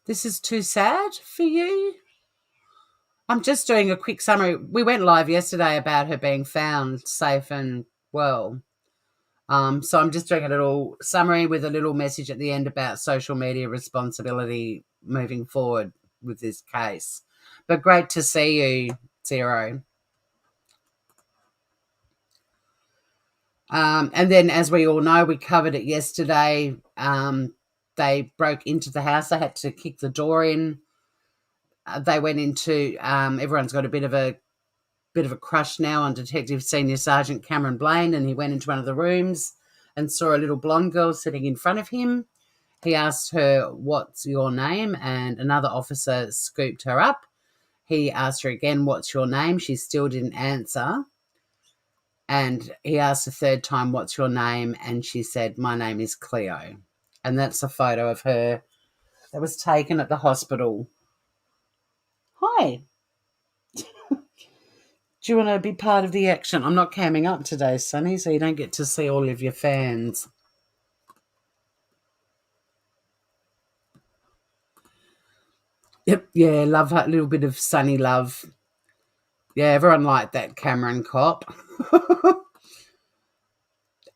This is too sad for you? I'm just doing a quick summary. We went live yesterday about her being found safe and well. So I'm just doing a little summary with a little message at the end about social media responsibility moving forward with this case. But great to see you, Zero. And then, as we all know, we covered it yesterday. They broke into the house. They had to kick the door in. They went into. Everyone's got a bit of a crush now on Detective Senior Sergeant Cameron Blaine, and he went into one of the rooms and saw a little blonde girl sitting in front of him. He asked her, "What's your name?" And another officer scooped her up. He asked her again, "What's your name?" She still didn't answer. And he asked a third time, "What's your name?" And she said, "My name is Cleo." And that's a photo of her that was taken at the hospital. Hi. Do you want to be part of the action? I'm not camming up today, Sonny, so you don't get to see all of your fans. Yep, yeah, love that little bit of Sunny love. Yeah, everyone liked that Cameron cop.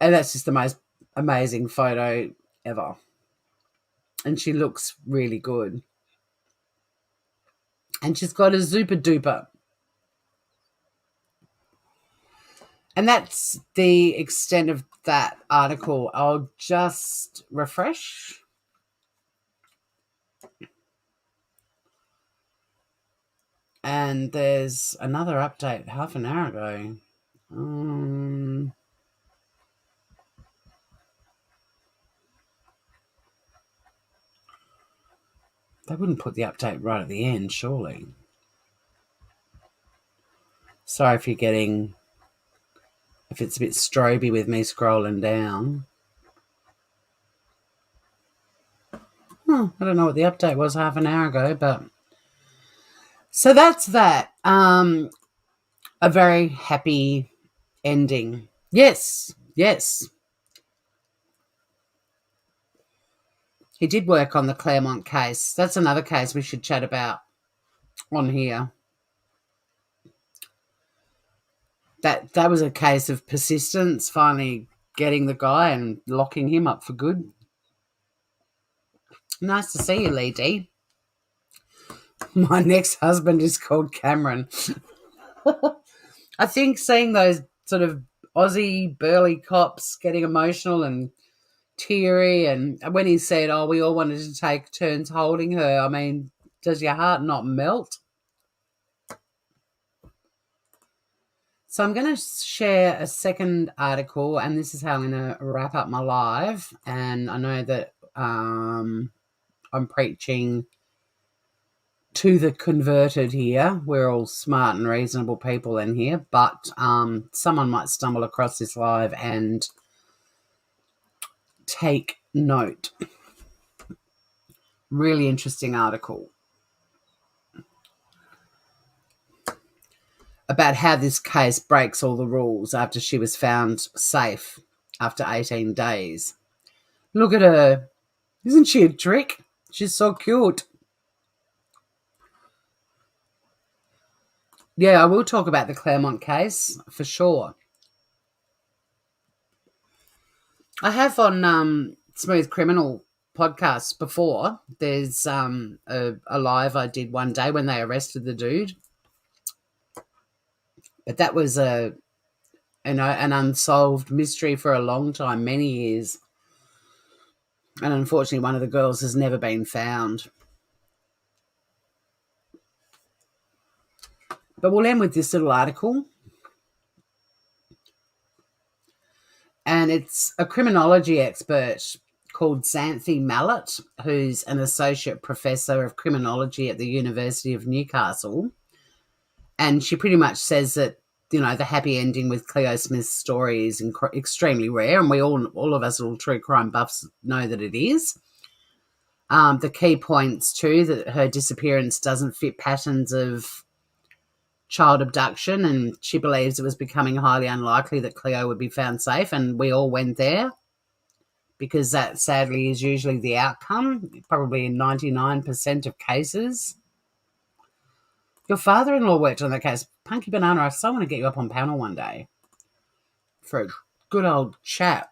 And that's just the most amazing photo ever. And she looks really good. And she's got a super duper. And that's the extent of that article. I'll just refresh. And there's another update half an hour ago. They wouldn't put the update right at the end, surely. Sorry if it's a bit stroby with me scrolling down. I don't know what the update was half an hour ago, but so that's that. A very happy ending. Yes. He did work on the Claremont case. That's another case we should chat about on here. That was a case of persistence, finally getting the guy and locking him up for good. Nice to see you, Lady. My next husband is called Cameron. I think seeing those sort of Aussie burly cops getting emotional and teary, and when he said, "Oh, we all wanted to take turns holding her," I mean, does your heart not melt? So I'm going to share a second article, and this is how I'm going to wrap up my live. And I know that I'm preaching to the converted here. We're all smart and reasonable people in here, but someone might stumble across this live and take note. Really interesting article about how this case breaks all the rules after she was found safe after 18 days. Look at her. Isn't she a trick? She's so cute. Yeah, I will talk about the Claremont case for sure. I have on Smooth Criminal podcasts before. There's a live I did one day when they arrested the dude. But that was an unsolved mystery for a long time, many years. And unfortunately, one of the girls has never been found. But we'll end with this little article. And it's a criminology expert called Xanthi Mallet, who's an associate professor of criminology at the University of Newcastle. And she pretty much says that, you know, the happy ending with Cleo Smith's story is extremely rare, and we all of us little true crime buffs know that it is. The key points too, that her disappearance doesn't fit patterns of child abduction, and she believes it was becoming highly unlikely that Cleo would be found safe, and we all went there because that sadly is usually the outcome, probably in 99% of cases. Your father-in-law worked on that case. Punky Banana, I so want to get you up on panel one day for a good old chat.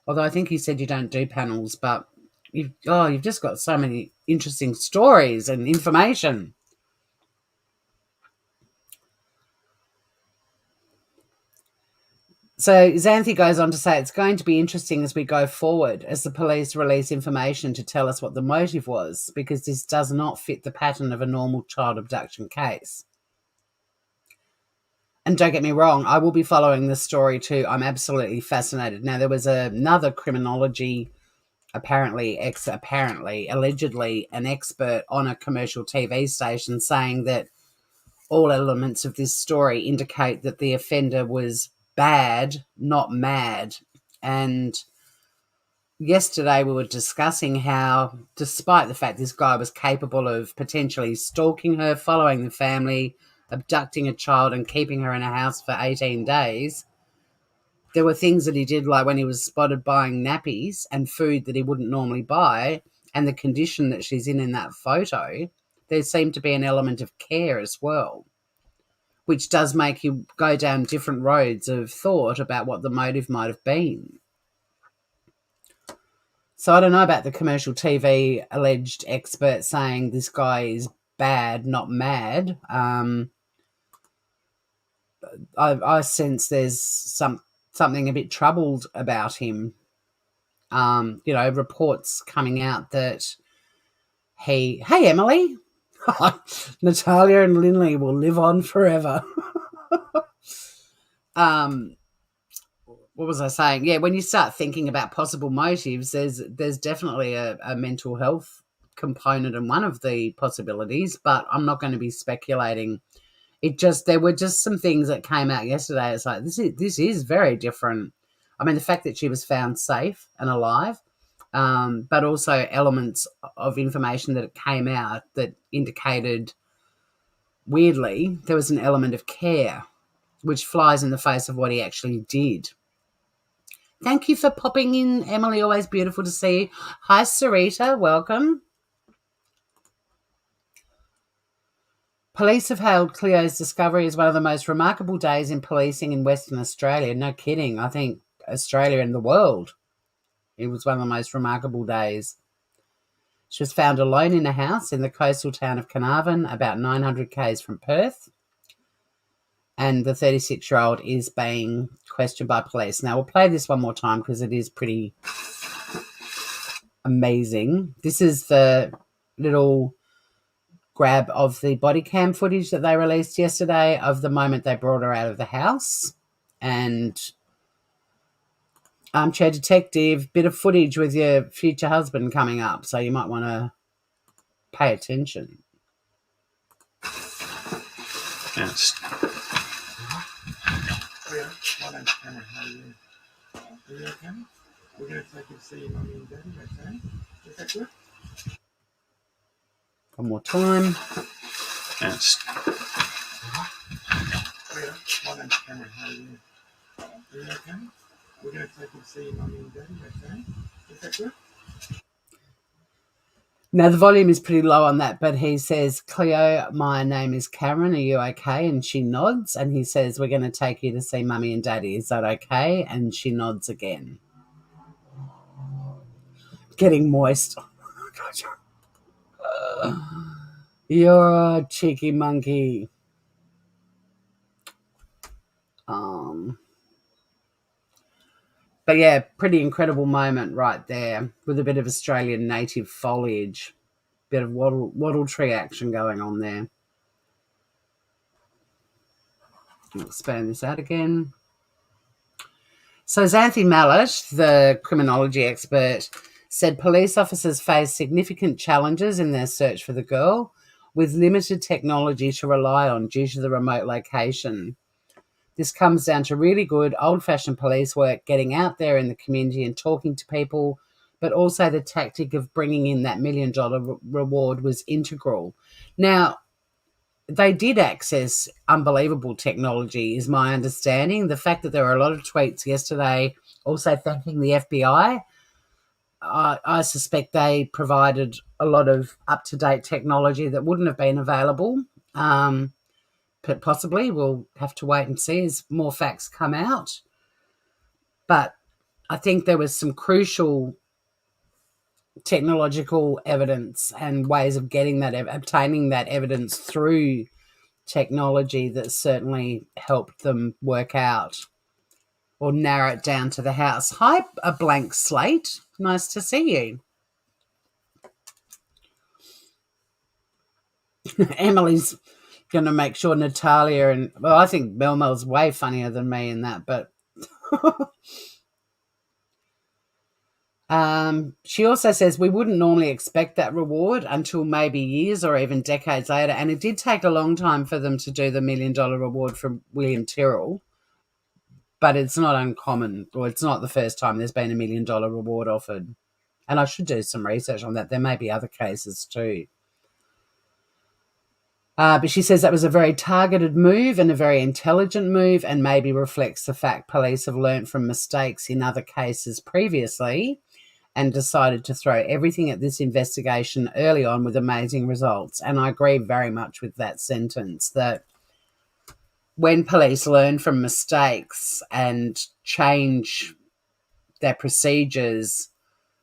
Although I think you said you don't do panels, but you've just got so many interesting stories and information. So Xanthi goes on to say it's going to be interesting as we go forward, as the police release information to tell us what the motive was, because this does not fit the pattern of a normal child abduction case. And don't get me wrong, I will be following this story too. I'm absolutely fascinated. Now, there was another criminology, allegedly an expert on a commercial TV station saying that all elements of this story indicate that the offender was bad, not mad. And yesterday we were discussing how, despite the fact this guy was capable of potentially stalking her, following the family, abducting a child and keeping her in a house for 18 days, there were things that he did, like when he was spotted buying nappies and food that he wouldn't normally buy, and the condition that she's in that photo, there seemed to be an element of care as well, which does make you go down different roads of thought about what the motive might have been. So I don't know about the commercial TV alleged expert saying this guy is bad, not mad. I sense there's something a bit troubled about him. Reports coming out that hey, Emily, Natalia and Linley will live on forever. What was I saying? Yeah, when you start thinking about possible motives, there's definitely a mental health component in one of the possibilities, but I'm not going to be speculating. There were just some things that came out yesterday. It's like, this is very different. I mean, the fact that she was found safe and alive, but also elements of information that came out that indicated, weirdly, there was an element of care, which flies in the face of what he actually did. Thank you for popping in, Emily. Always beautiful to see you. Hi, Sarita. Welcome. Police have hailed Cleo's discovery as one of the most remarkable days in policing in Western Australia. No kidding. I think Australia and the world, It was one of the most remarkable days. She was found alone in a house in the coastal town of Carnarvon, about 900 k's from Perth. And the 36-year-old is being questioned by police. Now, we'll play this one more time because it is pretty amazing. This is the little grab of the body cam footage that they released yesterday of the moment they brought her out of the house. And Armchair Detective, bit of footage with your future husband coming up, so you might want to pay attention. Yes. Cleo, my name's Cameron. How are you? Are you okay? We're going to take you to see your mummy and daddy, okay? Is that good? One more time. Yes. Cleo, my name's Cameron. How are you? Are you okay? We're going to take you to see your mummy and daddy, okay? Is that good? Now, the volume is pretty low on that, but he says, Cleo, my name is Cameron. Are you okay? And she nods, and he says, we're going to take you to see mummy and daddy. Is that okay? And she nods again. Getting moist. You're a cheeky monkey. But yeah, pretty incredible moment right there with a bit of Australian native foliage, bit of wattle tree action going on there. I'll expand this out again. So Xanthi Mallet, the criminology expert, said police officers face significant challenges in their search for the girl with limited technology to rely on due to the remote location. This comes down to really good old-fashioned police work, getting out there in the community and talking to people, but also the tactic of bringing in that $1 million reward was integral. Now, they did access unbelievable technology, is my understanding. The fact that there were a lot of tweets yesterday also thanking the FBI, I suspect they provided a lot of up-to-date technology that wouldn't have been available. But possibly we'll have to wait and see as more facts come out. But I think there was some crucial technological evidence and ways of getting that, obtaining that evidence through technology that certainly helped them work out or narrow it down to the house. Hi, a blank slate. Nice to see you. Emily's going to make sure Natalia and, well, I think Melmel's way funnier than me in that, but she also says we wouldn't normally expect that reward until maybe years or even decades later, and it did take a long time for them to do the $1 million reward from William Tyrrell, but it's not uncommon, or it's not the first time there's been $1 million reward offered. And I should do some research on that. There may be other cases too. But she says that was a very targeted move and a very intelligent move, and maybe reflects the fact police have learnt from mistakes in other cases previously and decided to throw everything at this investigation early on with amazing results. And I agree very much with that sentence, that when police learn from mistakes and change their procedures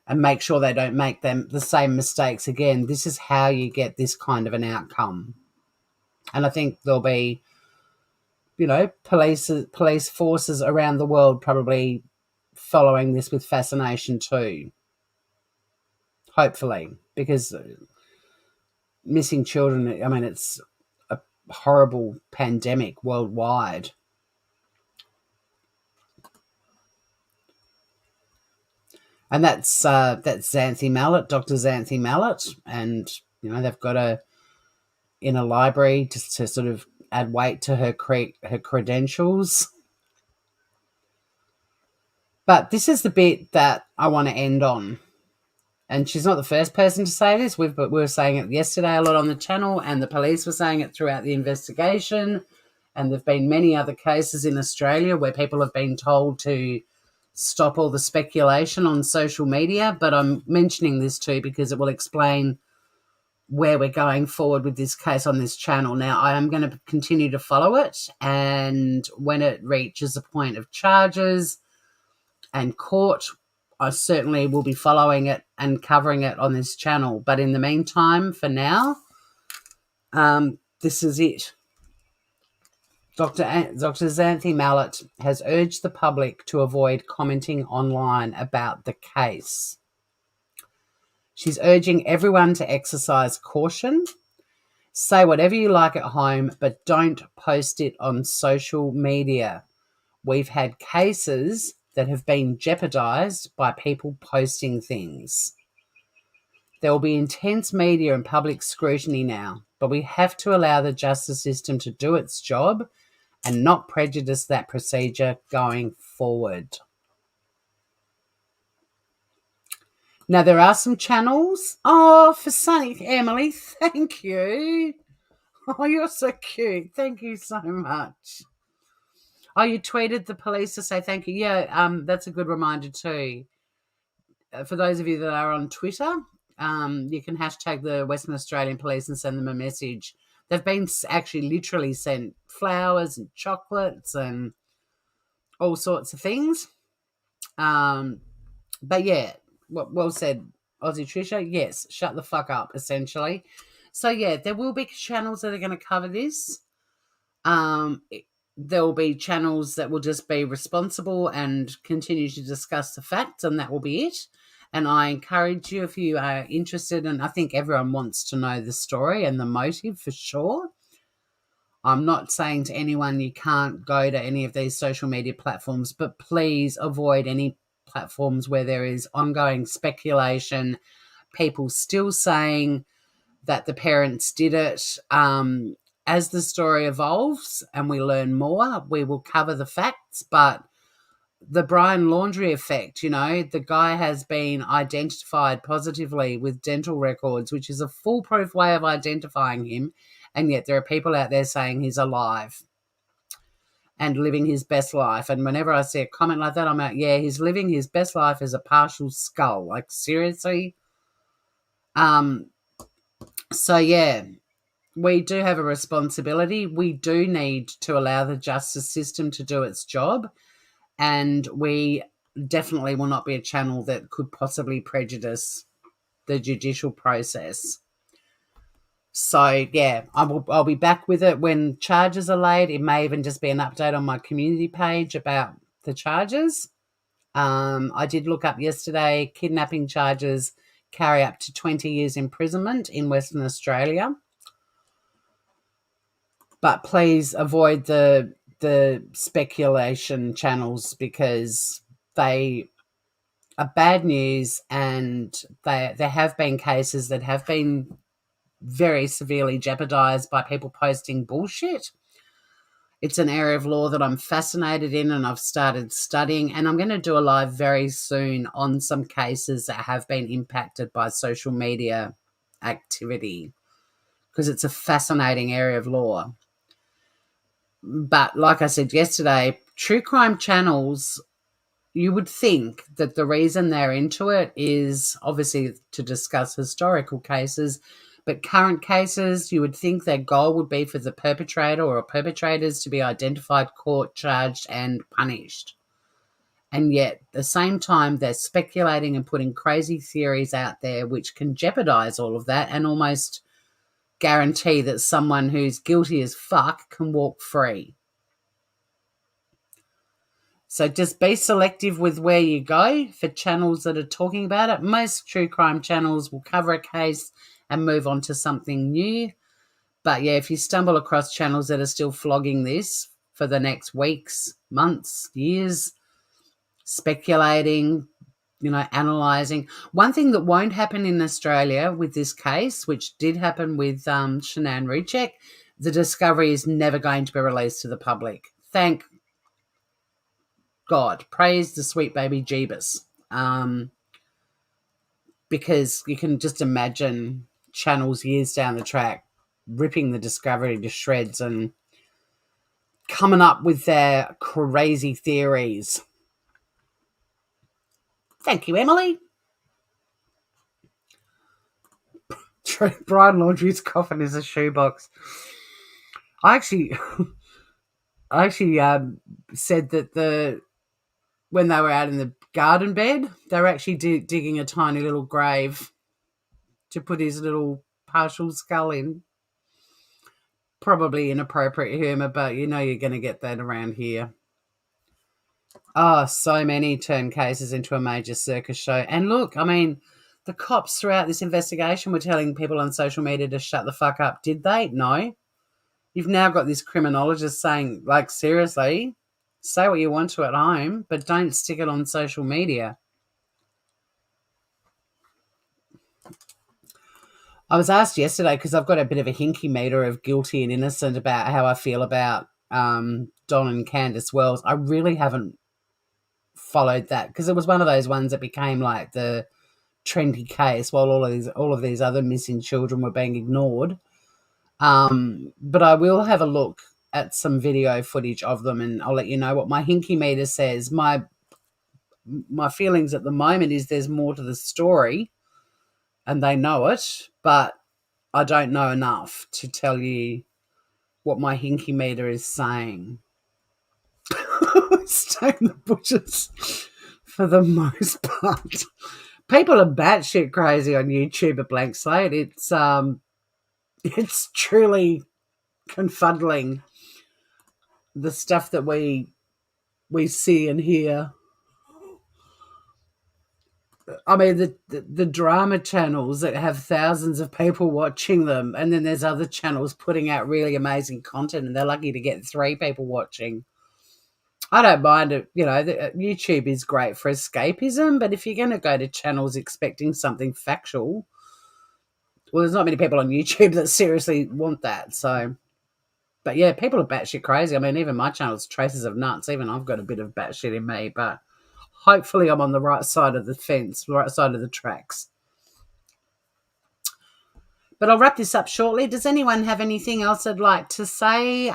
and make sure they don't make them the same mistakes again, this is how you get this kind of an outcome. And I think there'll be, police forces around the world probably following this with fascination too. Hopefully, because missing children, it's a horrible pandemic worldwide. And that's Xanthi Mallet, Dr. Xanthi Mallet, and they've got her in a library just to sort of add weight to her credentials. But this is the bit that I want to end on. And she's not the first person to say this. We were saying it yesterday a lot on the channel, and the police were saying it throughout the investigation. And there have been many other cases in Australia where people have been told to stop all the speculation on social media. But I'm mentioning this too because it will explain where we're going forward with this case on this channel. Now, I am going to continue to follow it, and when it reaches a point of charges and court, I certainly will be following it and covering it on this channel. But in the meantime, for now, this is it. Dr. Xanthi Mallet has urged the public to avoid commenting online about the case. She's urging everyone to exercise caution. Say whatever you like at home, but don't post it on social media. We've had cases that have been jeopardized by people posting things. There will be intense media and public scrutiny now, but we have to allow the justice system to do its job and not prejudice that procedure going forward. Now, there are some channels. Oh, for Sunny, Emily, thank you. Oh, you're so cute. Thank you so much. Oh, you tweeted the police to say thank you. Yeah, that's a good reminder too. For those of you that are on Twitter, you can hashtag the Western Australian Police and send them a message. They've been actually literally sent flowers and chocolates and all sorts of things. But yeah, well said, Aussie Trisha. Yes, shut the fuck up, essentially. So yeah, there will be channels that are going to cover this. There will be channels that will just be responsible and continue to discuss the facts, and that will be it. And I encourage you, if you are interested, and I think everyone wants to know the story and the motive for sure. I'm not saying to anyone you can't go to any of these social media platforms, but please avoid any platforms where there is ongoing speculation, people still saying that the parents did it. As the story evolves and we learn more, we will cover the facts, but the Brian Laundrie effect, the guy has been identified positively with dental records, which is a foolproof way of identifying him, and yet there are people out there saying he's alive and living his best life. And whenever I see a comment like that, I'm like, yeah, he's living his best life as a partial skull. Like, seriously? So, yeah, we do have a responsibility. We do need to allow the justice system to do its job, and we definitely will not be a channel that could possibly prejudice the judicial process. So, yeah, I'll be back with it when charges are laid. It may even just be an update on my community page about the charges. I did look up yesterday, kidnapping charges carry up to 20 years imprisonment in Western Australia. But please avoid the speculation channels, because they are bad news, and there have been cases that have been very severely jeopardized by people posting bullshit. It's an area of law that I'm fascinated in, and I've started studying, and I'm going to do a live very soon on some cases that have been impacted by social media activity, because it's a fascinating area of law. But like I said yesterday, true crime channels, you would think that the reason they're into it is obviously to discuss historical cases, but current cases, you would think their goal would be for the perpetrator or perpetrators to be identified, caught, charged, and punished. And yet, at the same time, they're speculating and putting crazy theories out there which can jeopardize all of that and almost guarantee that someone who's guilty as fuck can walk free. So just be selective with where you go for channels that are talking about it. Most true crime channels will cover a case and move on to something new. But yeah, if you stumble across channels that are still flogging this for the next weeks, months, years, speculating, analysing. One thing that won't happen in Australia with this case, which did happen with Shanann Ruchek, the discovery is never going to be released to the public. Thank God. Praise the sweet baby Jeebus. Because you can just imagine channels years down the track ripping the discovery to shreds and coming up with their crazy theories. Thank you, Emily. Brian Laundrie's coffin is a shoebox. I actually said that when they were out in the garden bed. They were actually digging a tiny little grave to put his little partial skull in. Probably inappropriate humour, but you know you're going to get that around here. Oh, so many turn cases into a major circus show. And look, I mean, the cops throughout this investigation were telling people on social media to shut the fuck up. Did they? No. You've now got this criminologist saying, like, seriously, say what you want to at home, but don't stick it on social media. I was asked yesterday, because I've got a bit of a hinky meter of guilty and innocent about how I feel about Don and Candace Wells. I really haven't followed that because it was one of those ones that became like the trendy case while all of these other missing children were being ignored. But I will have a look at some video footage of them and I'll let you know what my hinky meter says. My feelings at the moment is there's more to the story and they know it, but I don't know enough to tell you what my hinky meter is saying. Stay in the bushes for the most part. People are batshit crazy on YouTube at Blank Slate. It's truly confuddling, the stuff that we see and hear. I mean, the drama channels that have thousands of people watching them, and then there's other channels putting out really amazing content, and they're lucky to get 3 people watching. I don't mind it. You know, YouTube is great for escapism, but if you're going to go to channels expecting something factual, well, there's not many people on YouTube that seriously want that. So, but yeah, people are batshit crazy. I mean, even my channel's Traces of Nuts. Even I've got a bit of batshit in me, but hopefully I'm on the right side of the fence, the right side of the tracks. But I'll wrap this up shortly. Does anyone have anything else they'd like to say?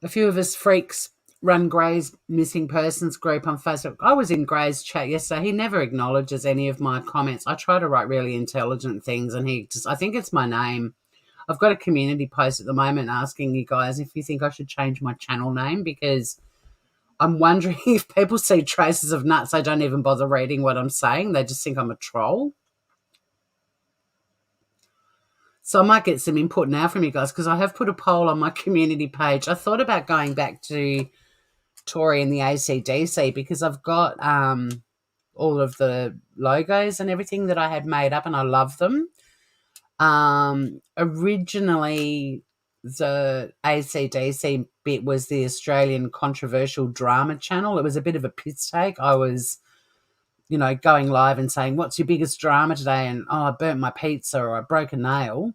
A few of us freaks run Gray's missing persons group on Facebook. I was in Gray's chat yesterday. He never acknowledges any of my comments. I try to write really intelligent things and I think it's my name. I've got a community post at the moment asking you guys if you think I should change my channel name, because I'm wondering if people see Traces of Nuts, they don't even bother reading what I'm saying. They just think I'm a troll. So I might get some input now from you guys, because I have put a poll on my community page. I thought about going back to Tory and the AC/DC because I've got all of the logos and everything that I had made up and I love them. Originally, the AC/DC bit was the Australian Controversial Drama Channel. It was a bit of a piss take. I was, going live and saying, what's your biggest drama today? And, I burnt my pizza or I broke a nail.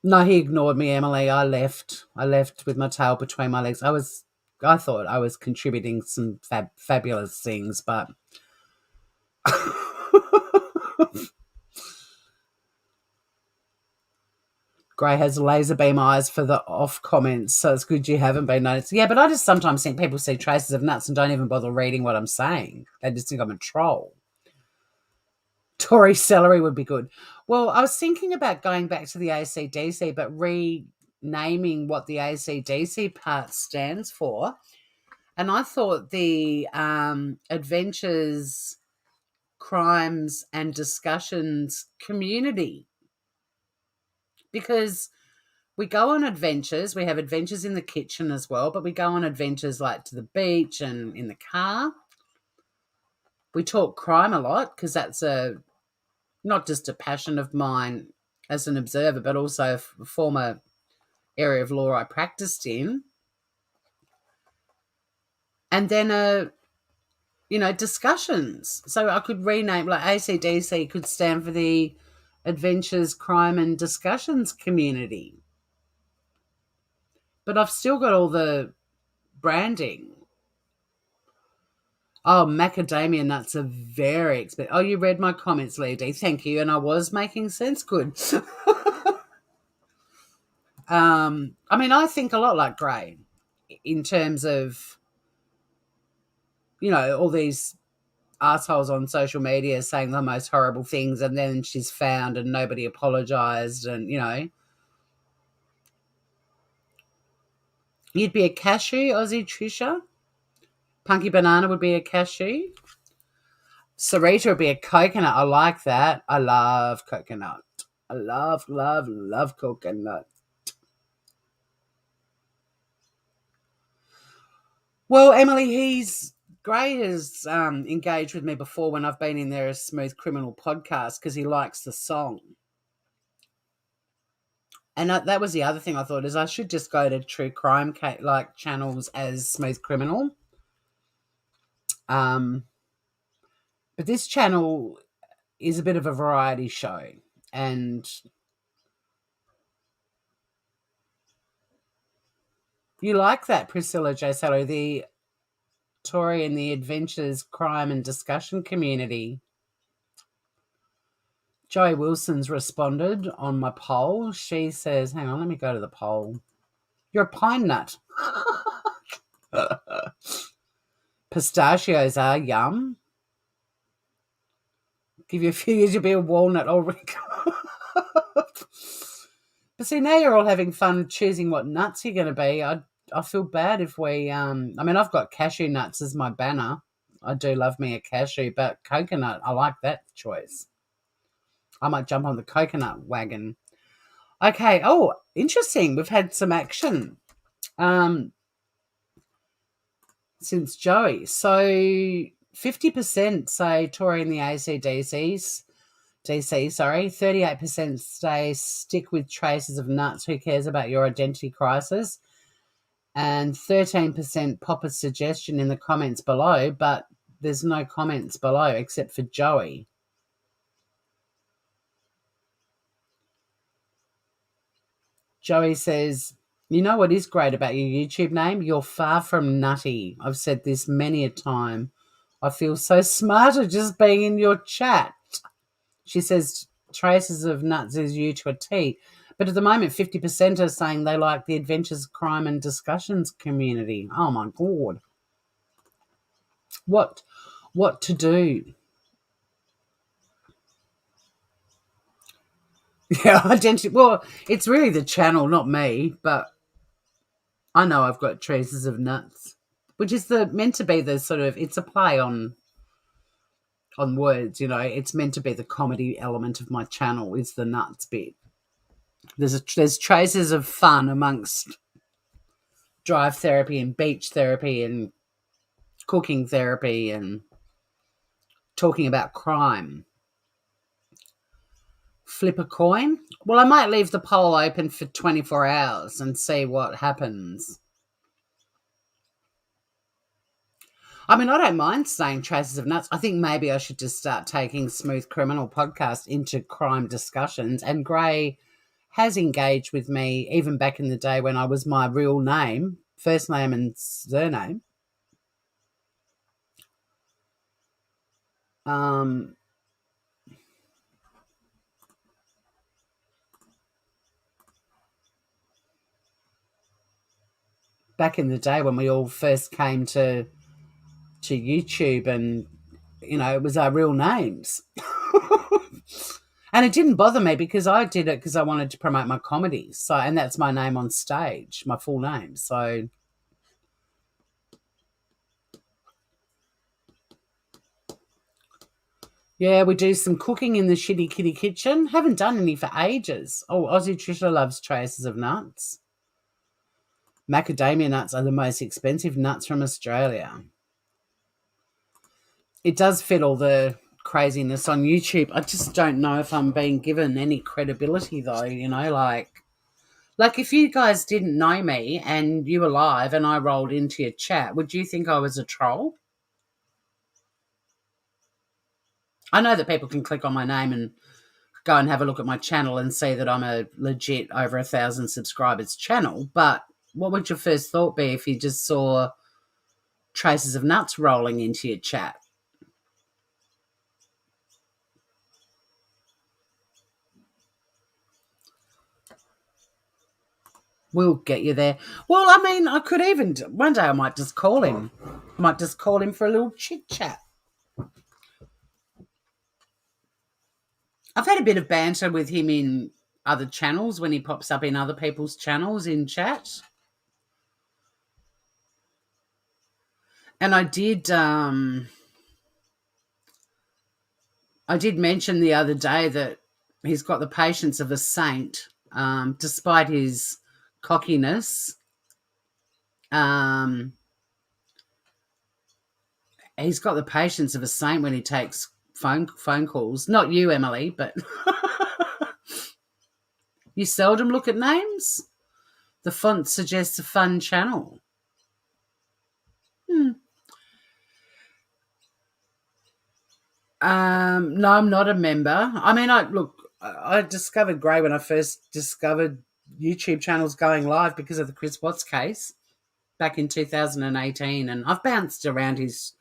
No, he ignored me, Emily. I left with my tail between my legs. I thought I was contributing some fabulous things, but Gray has laser beam eyes for the off comments, so it's good you haven't been noticed. Yeah, but I just sometimes think people see Traces of Nuts and don't even bother reading what I'm saying. They just think I'm a troll. Tory celery would be good. Well, I was thinking about going back to the AC/DC, but renaming what the AC/DC part stands for. And I thought the Adventures, Crimes and Discussions Community, because we go on adventures. We have adventures in the kitchen as well, but we go on adventures like to the beach and in the car. We talk crime a lot because that's not just a passion of mine as an observer, but also a former area of law I practiced in. And then, discussions. So I could rename, like AC/DC could stand for the Adventures, Crime and Discussions Community. But I've still got all the branding. Oh, macadamia nuts are very expensive. Oh, you read my comments, Lady. Thank you. And I was making sense. Good. I think a lot like Gray in terms of, all these assholes on social media saying the most horrible things, and then she's found and nobody apologized, and, You'd be a cashew, Aussie Trisha. Punky Banana would be a cashew. Sarita would be a coconut. I like that. I love coconut. I love coconut. Well, Emily, Gray has engaged with me before when I've been in there as Smooth Criminal podcast because he likes the song. And that was the other thing I thought is I should just go to true crime like channels as Smooth Criminal. But this channel is a bit of a variety show, and you like that, Priscilla J. Sato, the Tory and the Adventures Crime and Discussion Community. Joey Wilson's responded on my poll. She says, hang on, let me go to the poll. You're a pine nut. Pistachios are yum. Give you a few years, you'll be a walnut already. But see, now you're all having fun choosing what nuts you're going to be. I feel bad if we, I've got cashew nuts as my banner. I do love me a cashew, but coconut, I like that choice. I might jump on the coconut wagon. Okay. Oh, interesting. We've had some action since Joey. So 50% say Tory in the ACDCs. DC, sorry. 38% say stick with traces of nuts. Who cares about your identity crisis? And 13% pop a suggestion in the comments below, but there's no comments below except for Joey. Joey says, you know what is great about your YouTube name? You're far from nutty. I've said this many a time. I feel so smarter just being in your chat. She says, traces of nuts is you to a T. But at the moment, 50% are saying they like the Adventures, Crime and Discussions community. Oh, my God. What to do? Yeah, identity. Well, it's really the channel, not me, but I know I've got traces of nuts, which is meant to be the sort of, it's a play on words, you know. It's meant to be the comedy element of my channel is the nuts bit. There's traces of fun amongst drive therapy and beach therapy and cooking therapy and talking about crime. Flip a coin? Well, I might leave the poll open for 24 hours and see what happens. I mean, I don't mind saying traces of nuts. I think maybe I should just start taking Smooth Criminal podcast into crime discussions. And Gray has engaged with me even back in the day when I was my real name, first name and surname. Back in the day when we all first came to YouTube, and you know, it was our real names. And it didn't bother me because I did it because I wanted to promote my comedy. So, and that's my name on stage, my full name. So yeah, we do some cooking in the Shitty Kitty kitchen. Haven't done any for ages. Oh, Aussie Trisha loves traces of nuts. Macadamia nuts are the most expensive nuts from Australia. It does fit all the craziness on YouTube. I just don't know if I'm being given any credibility though, you know, like if you guys didn't know me and you were live and I rolled into your chat, would you think I was a troll? I know that people can click on my name and go and have a look at my channel and see that I'm a legit over 1,000 subscribers channel, but what would your first thought be if you just saw traces of nuts rolling into your chat? We'll get you there. Well, I mean, I could even, one day I might just call him. I might just call him for a little chit chat. I've had a bit of banter with him in other channels when he pops up in other people's channels in chat. And I did mention the other day that he's got the patience of a saint, despite his cockiness. He's got the patience of a saint when he takes phone calls. Not you, Emily, but you seldom look at names. The font suggests a fun channel. No, I'm not a member. I mean, I discovered Grey when I first discovered YouTube channels going live because of the Chris Watts case back in 2018, and I've bounced around his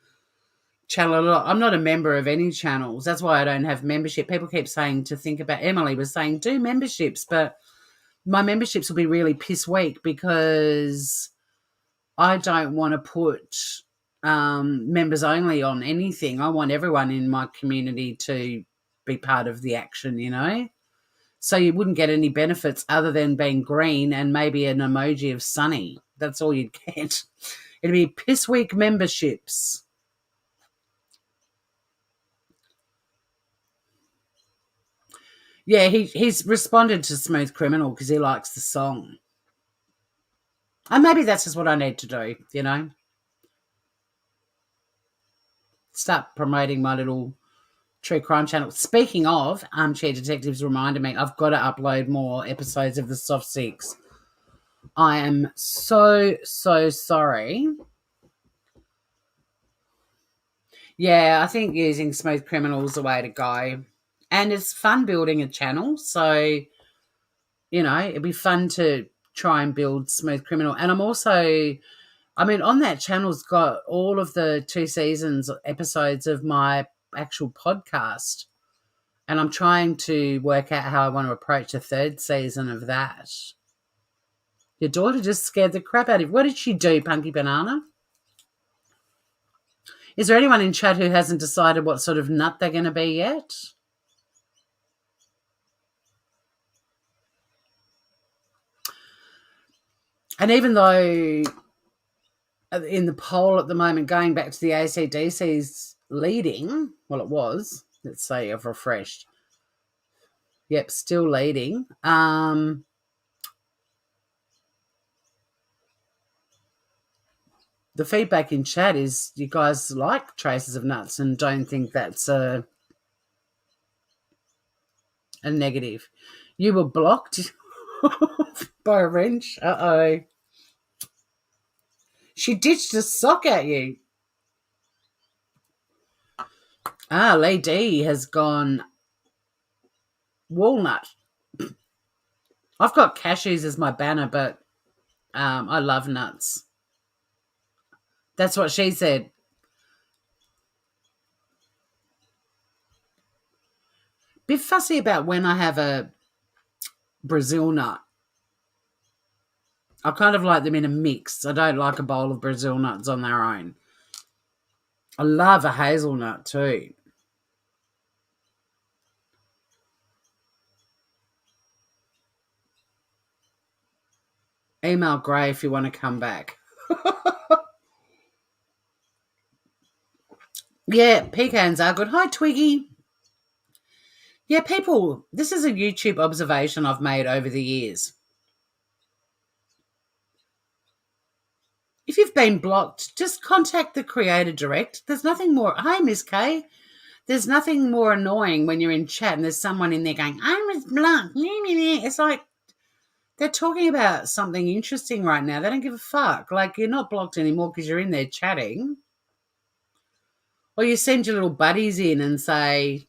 channel a lot. I'm not a member of any channels. That's why I don't have membership. People keep saying to think about, Emily was saying, do memberships, but my memberships will be really piss weak because I don't want to put members only on anything. I want everyone in my community to be part of the action, you know? So you wouldn't get any benefits other than being green and maybe an emoji of sunny. That's all you'd get. It'd be piss weak memberships. Yeah, he's responded to Smooth Criminal because he likes the song. And maybe that's just what I need to do, you know? Start promoting my little true crime channel. Speaking of, Armchair Detectives reminded me I've got to upload more episodes of the Soft Six. I am so sorry. Yeah, I think using Smooth Criminal is the way to go. And it's fun building a channel. So, you know, it'd be fun to try and build Smooth Criminal. And I'm also, I mean, on that channel's got all of the 2 seasons episodes of my actual podcast. And I'm trying to work out how I want to approach a 3rd season of that. Your daughter just scared the crap out of you. What did she do, Punky Banana? Is there anyone in chat who hasn't decided what sort of nut they're going to be yet? And even though in the poll at the moment, going back to the ACDC's leading, well, it was, let's say I've refreshed. Yep, still leading. The feedback in chat is you guys like Traces of Nuts and don't think that's a negative. You were blocked by a wrench. Uh-oh. She ditched a sock at you. Lee D has gone walnut. I've got cashews as my banner, but I love nuts. That's what she said. Bit fussy about when I have a Brazil nut. I kind of like them in a mix. I don't like a bowl of Brazil nuts on their own. I love a hazelnut too. Email Gray if you want to come back. Yeah, pecans are good. Hi, Twiggy. Yeah, people, this is a YouTube observation I've made over the years. If you've been blocked, just contact the creator direct. There's nothing more. Hi, Miss K. There's nothing more annoying when you're in chat and there's someone in there going, I was blocked. It's like they're talking about something interesting right now. They don't give a fuck. Like, you're not blocked anymore because you're in there chatting. Or you send your little buddies in and say,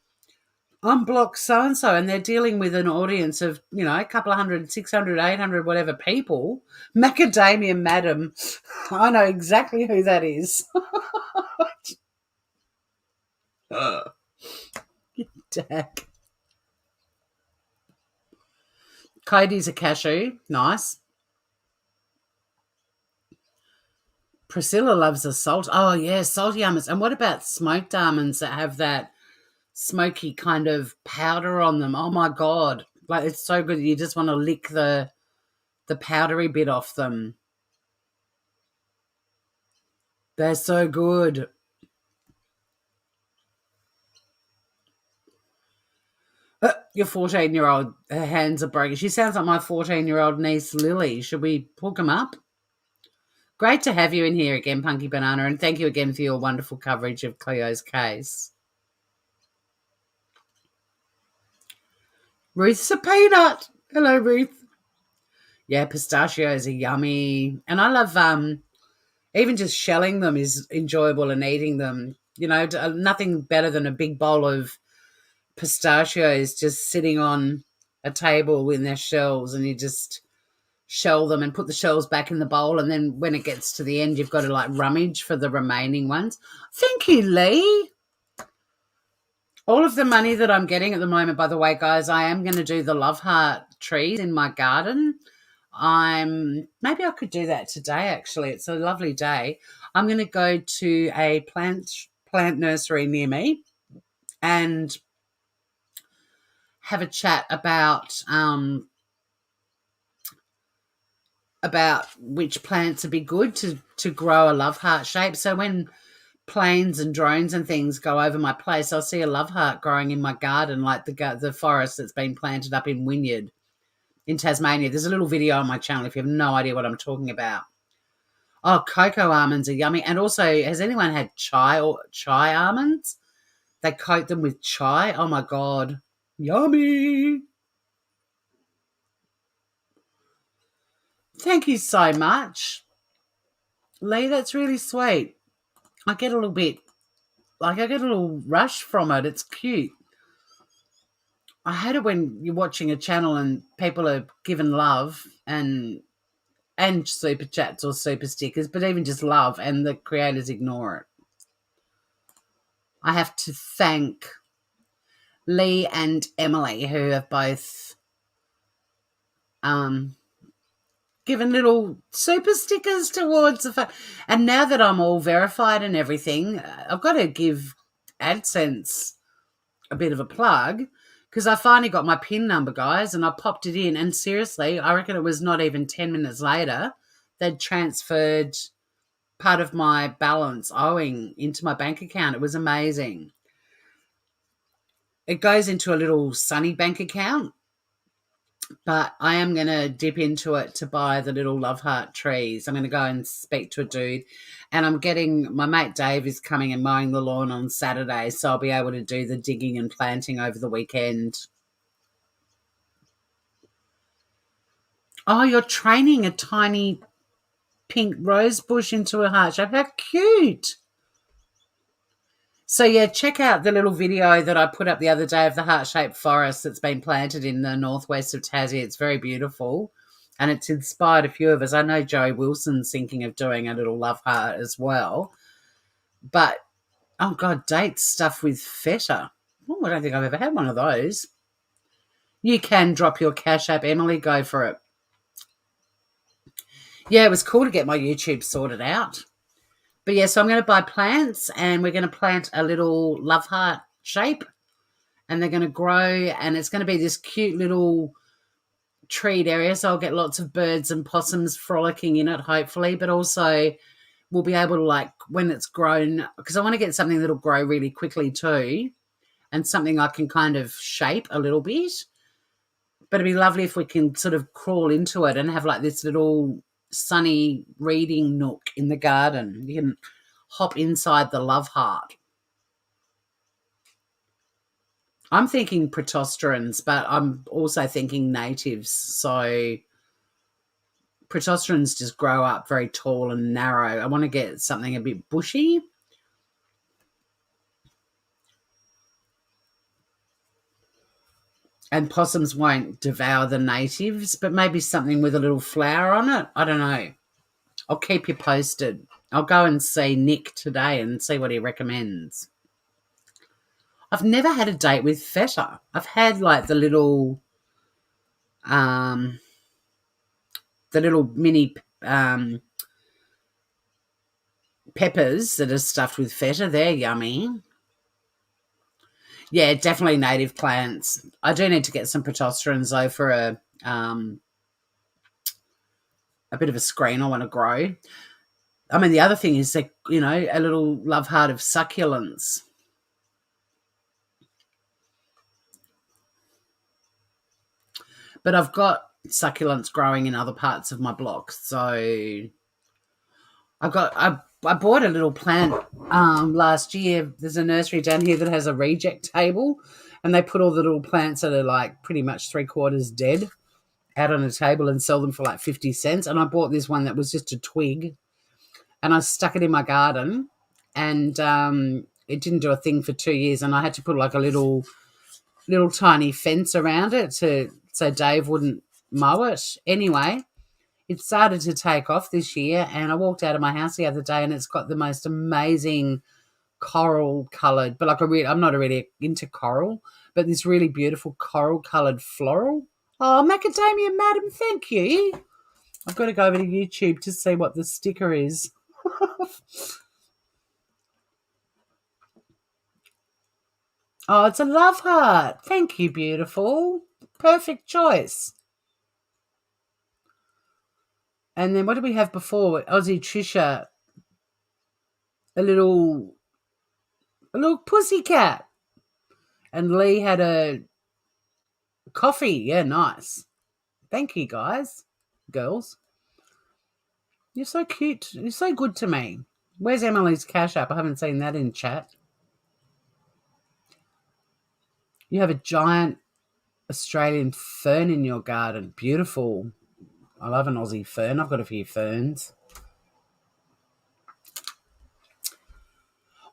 unblock so-and-so, and they're dealing with an audience of, you know, a couple of 100, 600, 800, whatever people. Macadamia Madam. I know exactly who that is. Dak. Cody's a cashew. Nice. Priscilla loves a salt. Oh, yeah, salty almonds. And what about smoked almonds that have that smoky kind of powder on them? Oh, my God. Like, it's so good. You just want to lick the powdery bit off them. They're so good. Your 14-year-old, her hands are broken. She sounds like my 14-year-old niece, Lily. Should we hook them up? Great to have you in here again, Punky Banana, and thank you again for your wonderful coverage of Cleo's case. Ruth's a peanut. Hello, Ruth. Yeah, pistachios are yummy. And I love even just shelling them is enjoyable and eating them. You know, nothing better than a big bowl of pistachios just sitting on a table in their shells, and you just shell them and put the shells back in the bowl, and then when it gets to the end, you've got to like rummage for the remaining ones. Thank you, Lee. All of the money that I'm getting at the moment, by the way, guys, I am going to do the love heart trees in my garden. Maybe I could do that today, actually. It's a lovely day. I'm going to go to a plant nursery near me and have a chat about which plants would be good to grow a love heart shape. So when planes and drones and things go over my place, I'll see a love heart growing in my garden, like the forest that's been planted up in Wynyard in Tasmania. There's a little video on my channel if you have no idea what I'm talking about. Oh, cocoa almonds are yummy. And also, has anyone had chai almonds? They coat them with chai. Oh, my God. Yummy. Thank you so much, Lee. That's really sweet. I get a little rush from it. It's cute. I hate it when you're watching a channel and people are given love and super chats or super stickers, but even just love, and the creators ignore it. I have to thank Lee and Emily, who have both given little super stickers towards the and now that I'm all verified and everything, I've got to give AdSense a bit of a plug, because I finally got my PIN number, guys, and I popped it in, and seriously, I reckon it was not even 10 minutes later they'd transferred part of my balance owing into my bank account. It was amazing. It goes into a little Sunny bank account, but I am going to dip into it to buy the little love heart trees. I'm going to go and speak to a dude, and my mate Dave is coming and mowing the lawn on Saturday, so I'll be able to do the digging and planting over the weekend. Oh, you're training a tiny pink rose bush into a heart shape. How cute. So, yeah, check out the little video that I put up the other day of the heart-shaped forest that's been planted in the northwest of Tassie. It's very beautiful, and it's inspired a few of us. I know Joey Wilson's thinking of doing a little love heart as well. But, oh, God, dates stuff with feta. Oh, I don't think I've ever had one of those. You can drop your Cash App, Emily. Go for it. Yeah, it was cool to get my YouTube sorted out. But, yeah, so I'm going to buy plants, and we're going to plant a little love heart shape, and they're going to grow, and it's going to be this cute little treed area, so I'll get lots of birds and possums frolicking in it, hopefully, but also we'll be able to, like, when it's grown, because I want to get something that'll grow really quickly too, and something I can kind of shape a little bit. But it'd be lovely if we can sort of crawl into it and have like this little sunny reading nook in the garden. You can hop inside the love heart. I'm thinking protosterans, but I'm also thinking natives. So protosterans just grow up very tall and narrow. I want to get something a bit bushy. And possums won't devour the natives, but maybe something with a little flower on it. I don't know. I'll keep you posted. I'll go and see Nick today and see what he recommends. I've never had a date with feta. I've had like the little mini peppers that are stuffed with feta. They're yummy. Yeah, definitely native plants. I do need to get some protosterans though for a bit of a screen I want to grow. I mean, the other thing is that, a little love heart of succulents. But I've got succulents growing in other parts of my block. So I bought a little plant last year. There's a nursery down here that has a reject table, and they put all the little plants that are like pretty much 3/4 dead out on a table and sell them for like 50 cents. And I bought this one that was just a twig, and I stuck it in my garden, and it didn't do a thing for 2 years, and I had to put like a little tiny fence around it so Dave wouldn't mow it. Anyway, it started to take off this year, and I walked out of my house the other day, and it's got the most amazing coral coloured, but like I'm not really into coral, but this really beautiful coral coloured floral. Oh, macadamia, madam, thank you. I've got to go over to YouTube to see what the sticker is. Oh, it's a love heart. Thank you, beautiful. Perfect choice. And then what did we have before? Aussie Trisha, a little pussycat. And Lee had a coffee. Yeah, nice. Thank you, guys. Girls. You're so cute. You're so good to me. Where's Emily's Cash App? I haven't seen that in chat. You have a giant Australian fern in your garden. Beautiful. I love an Aussie fern. I've got a few ferns.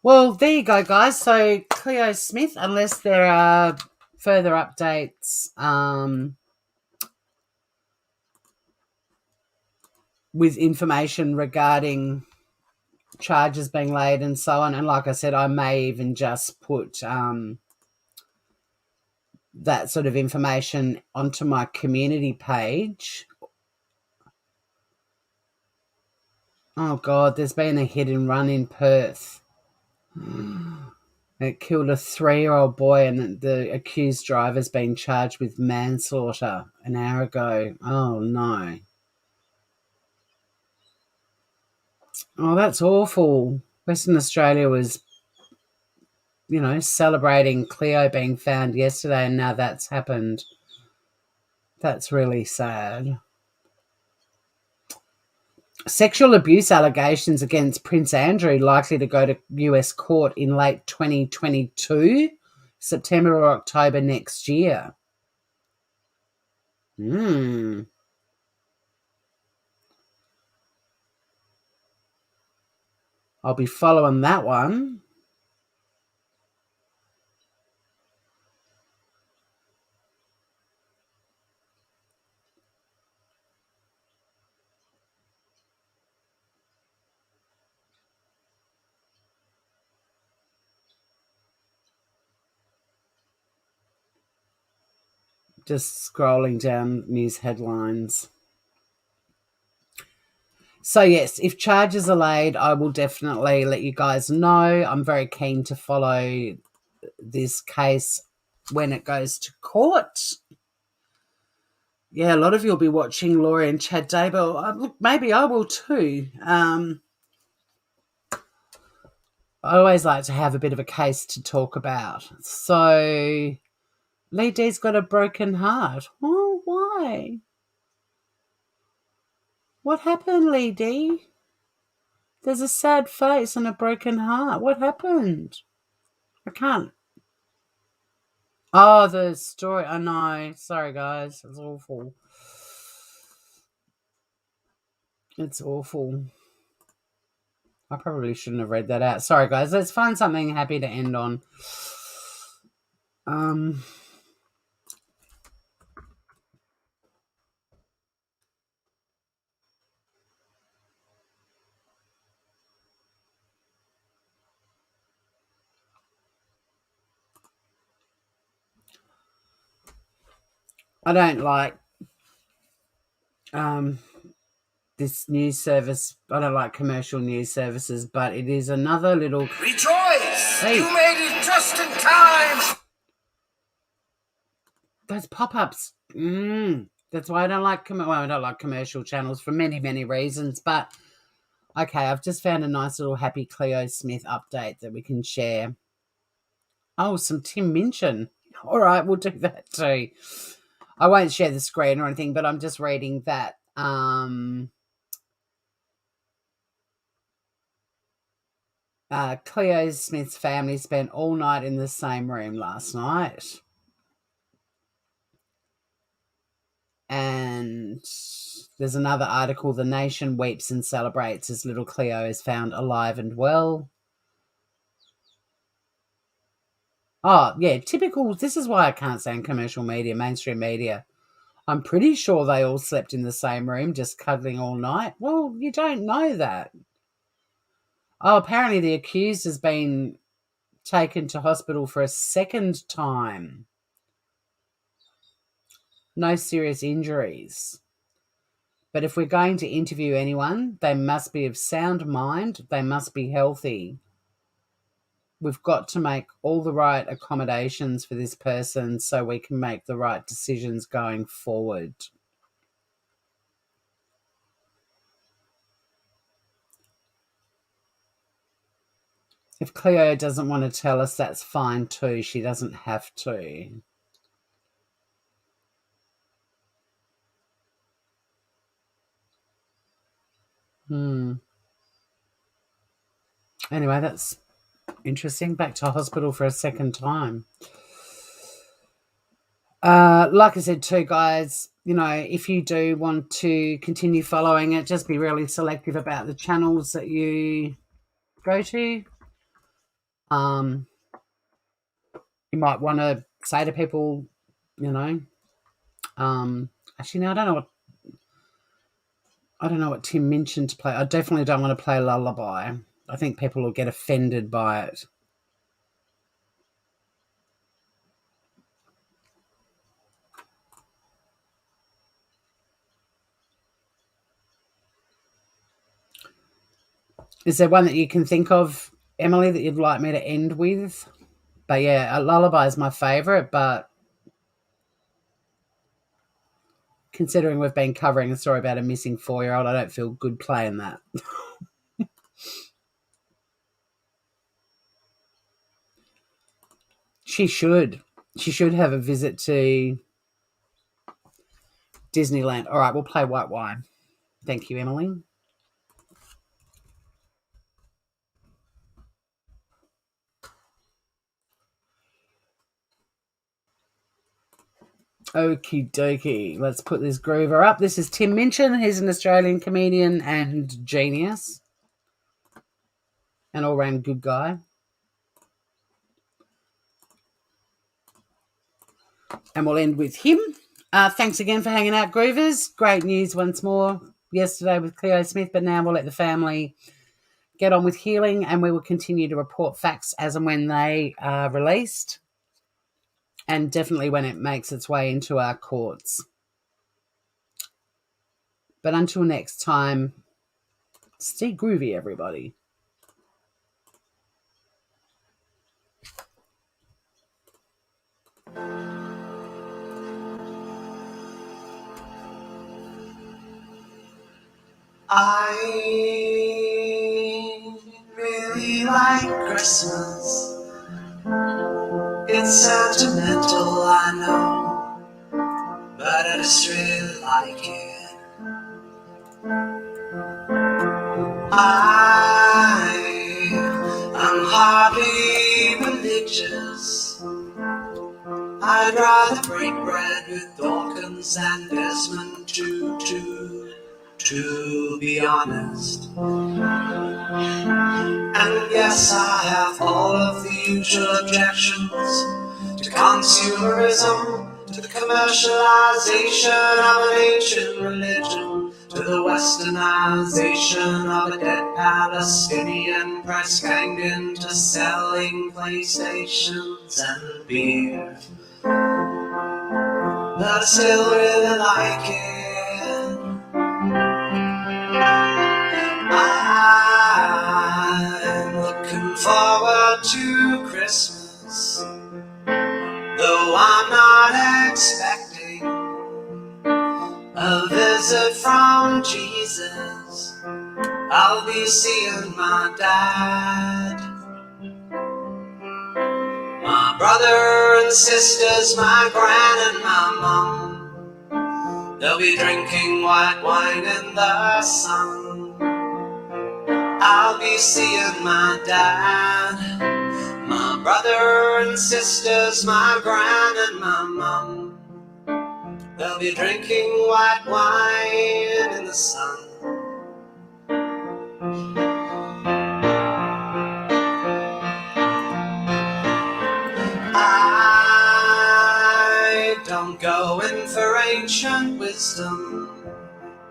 Well, there you go, guys. So Cleo Smith, unless there are further updates with information regarding charges being laid and so on, and like I said, I may even just put that sort of information onto my community page. Oh, God, there's been a hit and run in Perth. It killed a 3-year-old boy, and the accused driver's been charged with manslaughter an hour ago. Oh, no. Oh, that's awful. Western Australia was, celebrating Cleo being found yesterday, and now that's happened. That's really sad. Sexual abuse allegations against Prince Andrew likely to go to US court in late 2022, September or October next year. I'll be following that one. Just scrolling down news headlines. So, yes, if charges are laid, I will definitely let you guys know. I'm very keen to follow this case when it goes to court. Yeah, a lot of you will be watching Laura and Chad Daybell. Look, maybe I will too. I always like to have a bit of a case to talk about. So, Lee D's got a broken heart. Oh, why? What happened, Lee D? There's a sad face and a broken heart. What happened? I can't. Oh, the story. I know. Sorry, guys. It's awful. It's awful. I probably shouldn't have read that out. Sorry, guys. Let's find something happy to end on. I don't like this news service. I don't like commercial news services, but it is another little... Rejoice! Hey. You made it just in time! Those pop-ups. That's why I don't like... I don't like commercial channels for many, many reasons, but Okay, I've just found a nice little happy Cleo Smith update that we can share. Oh, some Tim Minchin. All right, we'll do that too. I won't share the screen or anything, but I'm just reading that. Cleo Smith's family spent all night in the same room last night. And there's another article, The Nation weeps and celebrates as little Cleo is found alive and well. Oh, yeah, typical. This is why I can't stand commercial media, mainstream media. I'm pretty sure they all slept in the same room, just cuddling all night. Well, you don't know that. Oh, apparently the accused has been taken to hospital for a second time. No serious injuries. But if we're going to interview anyone, they must be of sound mind. They must be healthy. We've got to make all the right accommodations for this person so we can make the right decisions going forward. If Cleo doesn't want to tell us, that's fine too. She doesn't have to. Anyway, that's interesting. Back to hospital for a second time. Like I said too, guys, if you do want to continue following it, just be really selective about the channels that you go to. You might want to say to people, actually, no, I don't know what Tim mentioned to play. I definitely don't want to play Lullaby. I think people will get offended by it. Is there one that you can think of, Emily, that you'd like me to end with? But yeah, Lullaby is my favourite, but considering we've been covering a story about a missing 4-year-old, I don't feel good playing that. She should. She should have a visit to Disneyland. All right, we'll play White Wine. Thank you, Emily. Okie dokie. Let's put this groover up. This is Tim Minchin. He's an Australian comedian and genius. An all-round good guy. And we'll end with him. Thanks again for hanging out, Groovers. Great news once more yesterday with Cleo Smith, but now we'll let the family get on with healing and we will continue to report facts as and when they are released and definitely when it makes its way into our courts. But until next time, stay groovy, everybody. I really like Christmas. It's sentimental, I know, but I just really like it. I'm hardly religious. I'd rather break bread with Dawkins and Desmond to be honest. And yes, I have all of the usual objections to consumerism, to the commercialization of an ancient religion, to the westernization of a dead Palestinian press ganged into selling PlayStations and beer. But I still really like it. I'm looking forward to Christmas, though I'm not expecting a visit from Jesus. I'll be seeing my dad, my brother and sisters, my gran and my mum. They'll be drinking white wine in the sun. I'll be seeing my dad, my brother and sisters, my gran and my mum. They'll be drinking white wine in the sun. I don't go in for ancient wisdom.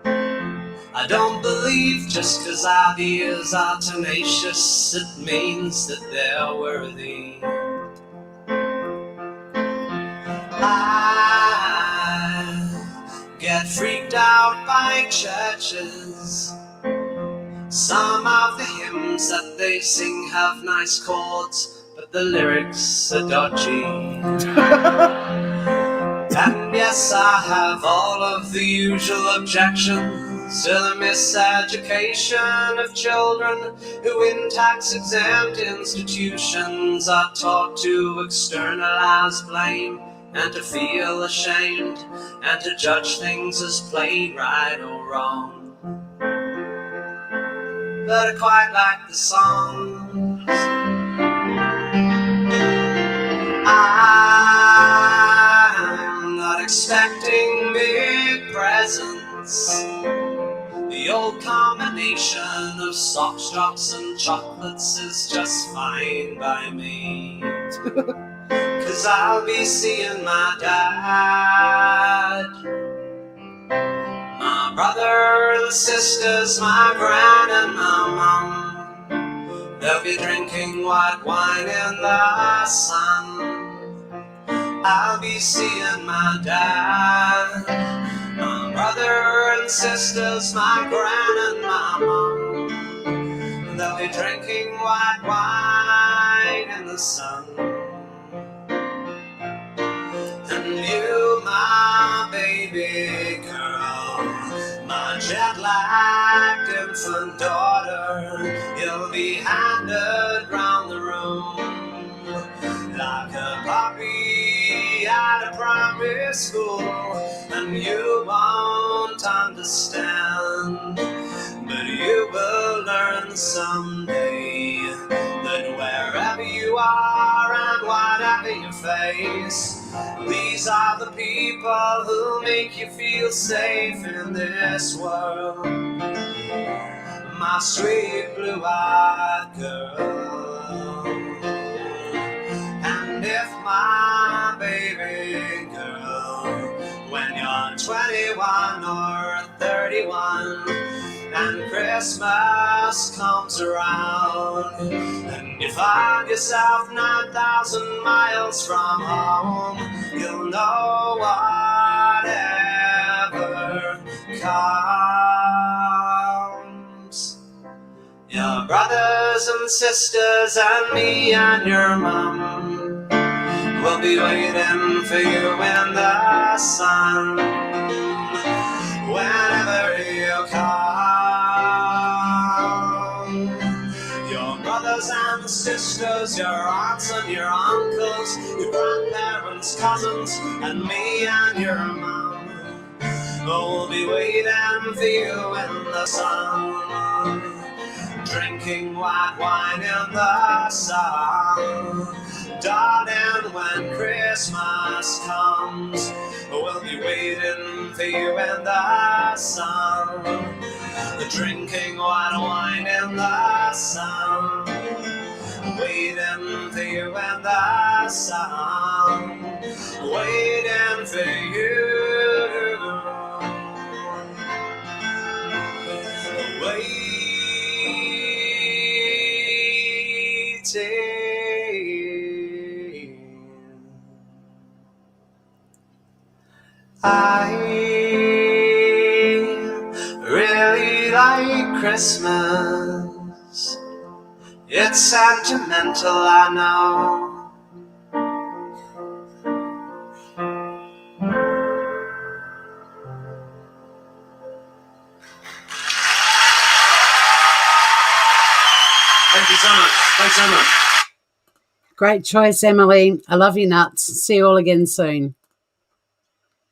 I don't believe just 'cause ideas are tenacious, it means that they're worthy. I get freaked out by churches. Some of the hymns that they sing have nice chords, but the lyrics are dodgy. And yes, I have all of the usual objections to the miseducation of children who in tax-exempt institutions are taught to externalize blame and to feel ashamed and to judge things as plain right or wrong. But I quite like the songs. I'm not expecting big presents. The old combination of socks, drops, and chocolates is just fine by me. 'Cause I'll be seeing my dad, my brother and sisters, my gran and my mum. They'll be drinking white wine in the sun. I'll be seeing my dad, my brother and sisters, my gran and my mum. They'll be drinking white wine in the sun. And you, my baby girl, my jet-lagged infant daughter, you'll be handed round the room like a puppy at a primary school. And you won't understand, but you will learn someday that wherever you are and whatever you face, these are the people who make you feel safe in this world. My sweet blue-eyed girl. And if my baby girl, when you're 21 or 31 and Christmas comes around, and you find yourself 9,000 miles from home, you'll know whatever comes. Your brothers and sisters and me and your mom will be waiting for you in the sun whenever you come. Your brothers and sisters, your aunts and your uncles, your grandparents, cousins, and me and your mom will be waiting for you in the sun, drinking white wine in the sun. Darling, when Christmas comes, we'll be waiting for you in the sun, drinking white wine in the sun, waiting for you in the sun, waiting for you. I really like Christmas. It's sentimental, I know. Thanks so much. Thanks so much. Great choice, Emily. I love you nuts. See you all again soon.